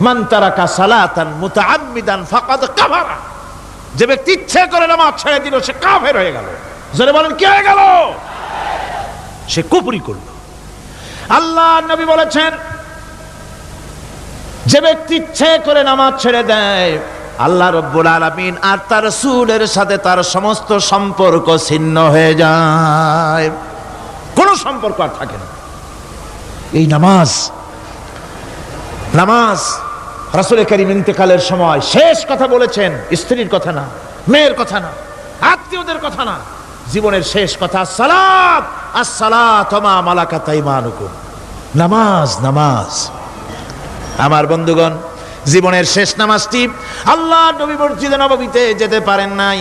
মান তারাকা সালাতান মুতাআম্মিদান ফাকাদ কাফারা, যে ব্যক্তি ইচ্ছে করে নামাজ ছেড়ে দিল সে কাফের হয়ে গেল। জোরে বলেন, কি হয়ে গেল? সে কুফরি করল। আল্লাহ নবী বলেছেন, যে ব্যক্তি ইচ্ছে করে নামাজ ছেড়ে দেয়, আল্লাহ রাব্বুল আলামিন আর তার রাসূলের সাথে তার সমস্ত সম্পর্ক ছিন্ন হয়ে যায়। কোনো সম্পর্ক আর থাকে না। এই নামাজ রাসূল করিম ইন্তেকালের সময় শেষ কথা বলেছেন, স্ত্রীর কথা না, মেয়ের কথা না, আত্মীয়দের কথা না, জীবনের শেষ কথা সালাত আসসালাত মা মালাকাত আইমানুকুম, নামাজ। আমার বন্ধুগণ, জীবনের শেষ নামাজটি আল্লাহ নবী মসজিদে নববীতে যেতে পারেন নাই,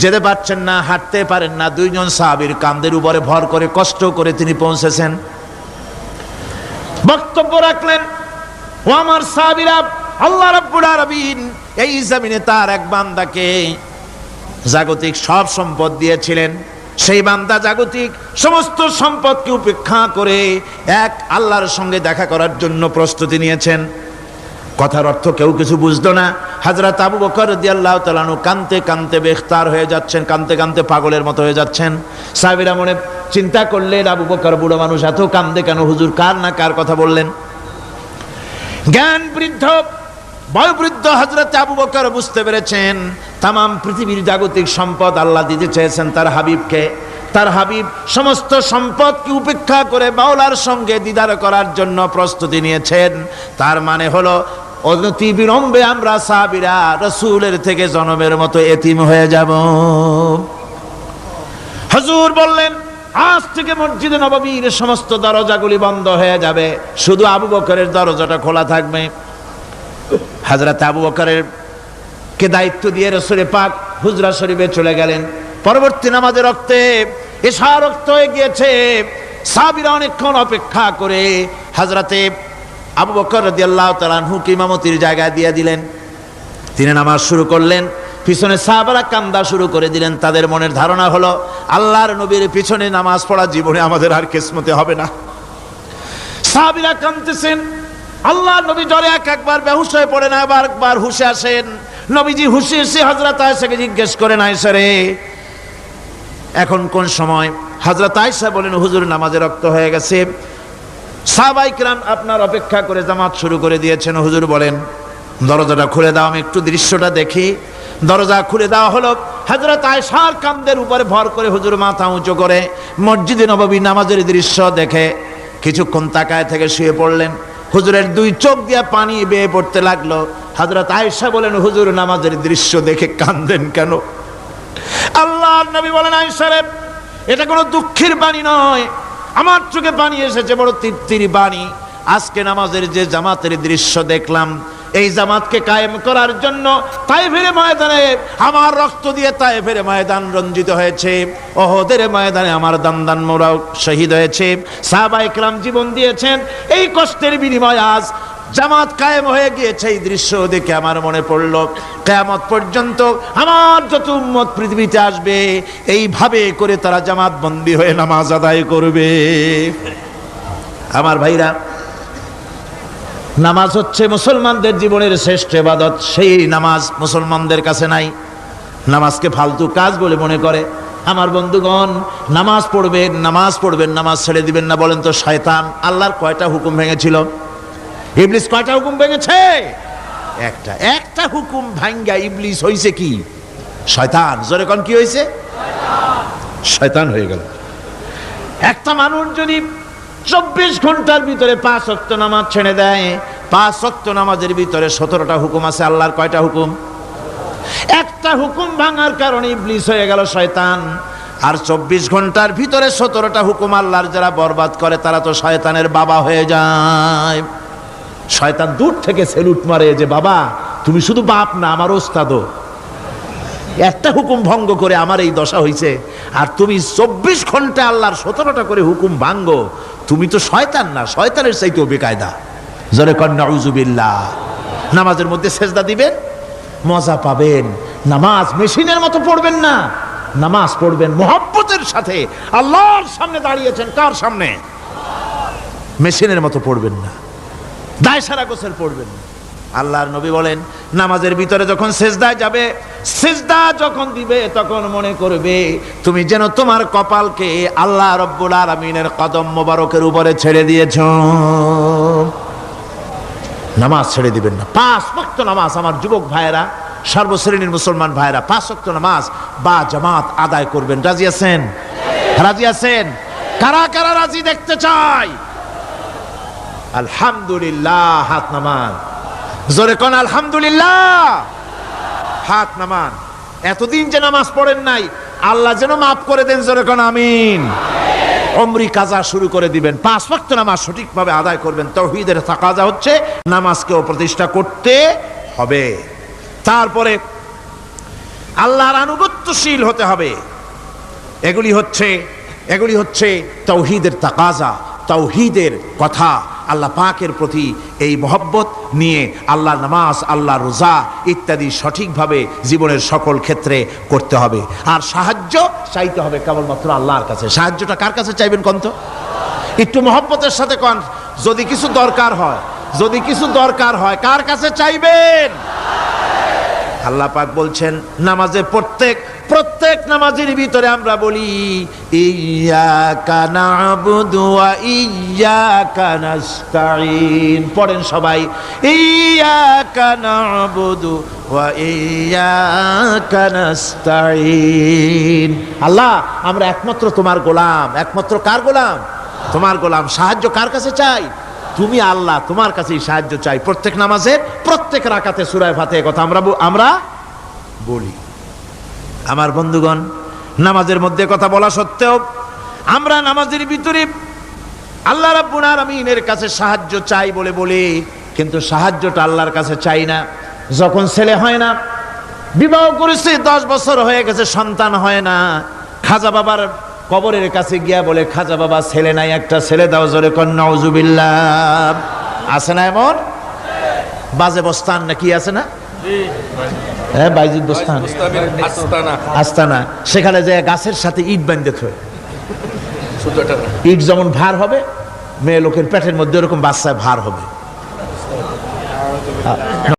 যেতে পারছেন না, হাঁটতে পারেন না, দুইজন সাহাবীর কাঁধের উপরে ভর করে কষ্ট করে তিনি পৌঁছেছেন, বক্তব্য রাখলেন, ও আমার সাহাবীরা, আল্লাহ রাব্বুল আলামিন এই জমিনে তার এক বান্দাকে জাগতিক সব সম্পদ দিয়েছিলেন। সেই বান্দা জাগতিক সমস্ত সম্পদকে উপেক্ষা করে এক আল্লাহর সঙ্গে দেখা করার জন্য প্রস্তুতি নিয়েছেন। কথার অর্থ কেউ কিছু বুঝলো না। হযরত আবু বকর রাদিয়াল্লাহু তাআলা আনহু কাঁদতে কাঁদতে বেখতার হয়ে যাচ্ছেন, কাঁদতে কাঁদতে পাগলের মতো হয়ে যাচ্ছেন। সাহাবীরা মনে চিন্তা করলেন, আবু বকর বুড়ো মানুষ, এত কাঁদে কেন? হুজুর কার না কার কথা বললেন? জ্ঞান বৃদ্ধ, বয়োবৃদ্ধ হযরত আবু বকর বুঝতে পেরেছেন তামাম পৃথিবীর জাগতিক সম্পদ আল্লাহ দিতে চেয়েছেন তার হাবিবকে। তার হাবিব সমস্ত সম্পদকে উপেক্ষা করে মাওলার সঙ্গে দিদার করার জন্য প্রস্তুতি নিয়েছেন। তার মানে হলো অনতি বিলম্বে আমরা সাহাবীরা রাসূলের থেকে জনমের মতো এতিম হয়ে যাব। হুজুর বললেন, আজ থেকে মসজিদে নববীর সমস্ত দরজাগুলি বন্ধ হয়ে যাবে, শুধু আবু বকরের দরজাটা খোলা থাকবে। হযরত আবু বকরের কে দায়িত্ব দিয়ে রাসূল পাক হুজরা শরীফে চলে গেলেন। পরবর্তী নামাজে রক্তে এশা রক্ত হয়ে গিয়েছে। সাহাবীরা অনেকক্ষণ অপেক্ষা করে হযরতে আবু বকর রাদিয়াল্লাহু তাআলা আনহুকে ইমামতির জায়গা দিয়ে দিলেন। তিনি নামাজ শুরু করলেন, পিছনে সাহাবারা কান্দা শুরু করে দিলেন। তাদের মনের ধারণা হলো আল্লাহর নবীর পিছনে নামাজ পড়া জীবনে আমাদের আর কিসমতে হবে না। সাহাবীরা কাঁদতেছেন, আল্লাহর নবী জ্বরে একবার বেহুশ হয়ে পড়েন, একবার হুশে আসেন। নবীজি হুশে এসে হযরত আয়েশাকে জিজ্ঞেস করেন, আয়েশা রে, এখন কোন সময়? হযরত আয়েশা বলেন, হুজুর নামাজে রক্ত হয়ে গেছে, সাহাবায়ে কিরাম আপনার অপেক্ষা করে জামাত শুরু করে দিয়েছেন। হুজুর বলেন, দরজাটা খুলে দাও, আমি একটু দৃশ্যটা দেখি। দরজা খুলে দেওয়া হলো। হযরত আয়েশার কাঁধের উপরে ভর করে হুজুর মাথা উঁচু করে মসজিদে নববী নামাজের দৃশ্য দেখে কিছুক্ষণ তাকায় থেকে শুয়ে পড়লেন। হুজুরের দুই চোখ দিয়ে পানি বেয়ে পড়তে লাগলো। হযরত আয়েশা বলেন, হুজুর নামাজের দৃশ্য দেখে কাঁদেন কেন? আল্লাহর নবী বলেন, আয়েশা রে, এটা কোনো দুঃখের বাণী নয়, আমার চোখে পানি এসেছে বড় তৃপ্তির বাণী। আজকে নামাজের যে জামাতের দৃশ্য দেখলাম, এই জামাতকে কায়েম করার জন্য তায়েফের ময়দানে আমার রক্ত দিয়ে তায়েফের ময়দান রঞ্জিত হয়েছে, ওহদের ময়দানে আমার দান্দান মোরাও শহীদ হয়েছে, সাহাবায়ে কেরাম জীবন দিয়েছেন। এই কষ্টের বিনিময়ে আজ জামাত কায়েম হয়ে গিয়েছে। এই দৃশ্য দেখে আমার মনে পড়ল, কিয়ামত পর্যন্ত আমার যত উম্মত পৃথিবীতে আসবে, এইভাবে করে তারা জামাত বন্দী হয়ে নামাজ আদায় করবে। আমার ভাইরা, নামাজ হচ্ছে মুসলমানদের জীবনের শ্রেষ্ঠ ইবাদত। সেই নামাজ মুসলমানদের কাছে নাই, নামাজকে ফালতু কাজ বলে মনে করে। আমার বন্ধুগণ, নামাজ পড়বেন, নামাজ ছেড়ে দিবেন না। বলেন তো, শয়তান আল্লাহর কয়টা হুকুম ভেঙেছিল? ইবলিস কয়টা হুকুম ভেঙেছে? একটা হুকুম ভাঙ্গা ইবলিস হইছে কি? শয়তান। জোরে কোন কি হইছে? শয়তান হয়ে গেল। একটা মানুষ যদি 24 ঘন্টার ভিতরে 5 ওয়াক্ত নামাজ ছেড়ে দেয়, 5 ওয়াক্ত নামাজের ভিতরে 17টা হুকুম আছে। আল্লাহর কয়টা হুকুম? একটা হুকুম ভাঙার কারণে ইবলিস হয়ে গেল শয়তান। আর 24 ঘন্টার ভিতরে 17টা হুকুম আল্লাহর যারা বরবাদ করে, তারা তো শয়তানের বাবা হয়ে যায়। শয়তান দূর থেকে সেলুট মারে যে, বাবা তুমি শুধু বাপ না, আমার ওস্তাদও। একটা হুকুম ভঙ্গ করে আমার এই দশা হইছে, আর তুমি 24 ঘন্টা আল্লাহর 17টা করে হুকুম ভাঙ্গো, তুমি তো শয়তান না, শয়তানের চাইতেও বেকায়দা। জোরে কর নাউযুবিল্লাহ। নামাজের মধ্যে সেজদা দিবেন, মজা পাবেন। নামাজ মেশিনের মতো পড়বেন না, নামাজ পড়বেন মুহাব্বতের সাথে। আল্লাহর সামনে দাঁড়িয়েছেন, কার সামনে? মেশিনের মতো পড়বেন না, দায় সারা গোছের পড়বেন না। আল্লাহর নবী বলেন, নামাজের ভিতরে যখন সেজদায় যাবে, সেজদা যখন দিবে, তখন মনে করবে তুমি যেন তোমার কপালকে আল্লাহ রব্বুল আলামিনের কদম মোবারকের উপরে ছেড়ে দিয়েছ। নামাজ ছেড়ে দিবেন না। 5 ওয়াক্ত নামাজ আমার যুবক ভাইয়েরা, সর্বশ্রেণীর মুসলমান ভাইয়েরা 5 ওয়াক্ত নামাজ বা জামাত আদায় করবেন। রাজি আছেন? রাজি আছেন? কারা কারা রাজি দেখতে চাই? আলহামদুলিল্লাহ, হাত নামান। জোরে কোন আলহামদুলিল্লাহ, হাত নামান। এতদিন যে নামাজ পড়েন নাই, আল্লাহ যেন মাফ করে দেন। জোরে কোন আমিন। উমরি কাজা শুরু করে দিবেন, 5 ওয়াক্ত নামাজ সঠিকভাবে আদায় করবেন। তাওহীদের তাকাজা হচ্ছে নামাজকেও প্রতিষ্ঠা করতে হবে। তারপরে আল্লাহর আনুগত্যশীল হতে হবে। এগুলি হচ্ছে তাওহীদের তাকাজা, তাওহীদের কথা। আল্লাহ পাকের প্রতি এই মহব্বত নিয়ে আল্লাহর নামাজ, আল্লাহ রোজা ইত্যাদি সঠিকভাবে জীবনের সকল ক্ষেত্রে করতে হবে। আর সাহায্য চাইতে হবে কেবলমাত্র আল্লাহর কাছে। সাহায্যটা কার কাছে চাইবেন কোন তো? একটু মহব্বতের সাথে কোন। যদি কিছু দরকার হয় কার কাছে চাইবেন? আল্লাহ পাক বলছেন নামাজে প্রত্যেক নামাজের ভিতরে আমরা বলি ইয়্যাকা না'বুদু ওয়া ইয়্যাকা নাস্তাঈন। পড়েন সবাই, ইয়্যাকা না'বুদু ওয়া ইয়্যাকা নাস্তাঈন। আল্লাহ, আমরা একমাত্র তোমার গোলাম। একমাত্র কার গোলাম? তোমার গোলাম। সাহায্য কার কাছে চাই? তুমি আল্লাহ, তোমার কাছেই সাহায্য চাই। প্রত্যেক নামাজের প্রত্যেক রাকাতে সূরা ফাতিহা কথা আমরা বলি। আমার বন্ধুগণ, নামাজের মধ্যে কথা বলা সত্ত্বেও আমরা নামাজের ভিতরে আল্লাহ রাব্বুল আলামিনের কাছে সাহায্য চাই বলে কিন্তু সাহায্যটা আল্লাহর কাছে চাই না। যখন ছেলে হয় না, বিবাহ করেছে, 10 বছর হয়ে গেছে, সন্তান হয় না, খাজা বাবার কবরের কাছে গিয়া বলে, খাজা বাবা ছেলে নাই, একটা ছেলে দাও। জোরে কোন নাউজুবিল্লাহ। আছে না এমন? বাজে বস্তান নাকি আছে না? হ্যাঁ, বাইজিদ বস্তান, আস্তানা। সেখানে যে গাছের সাথে ইট বাঁধতে থয়, ইট যেমন ভার হবে, মেয়ে লোকের পেটের মধ্যে ওরকম বাচ্চা ভার হবে।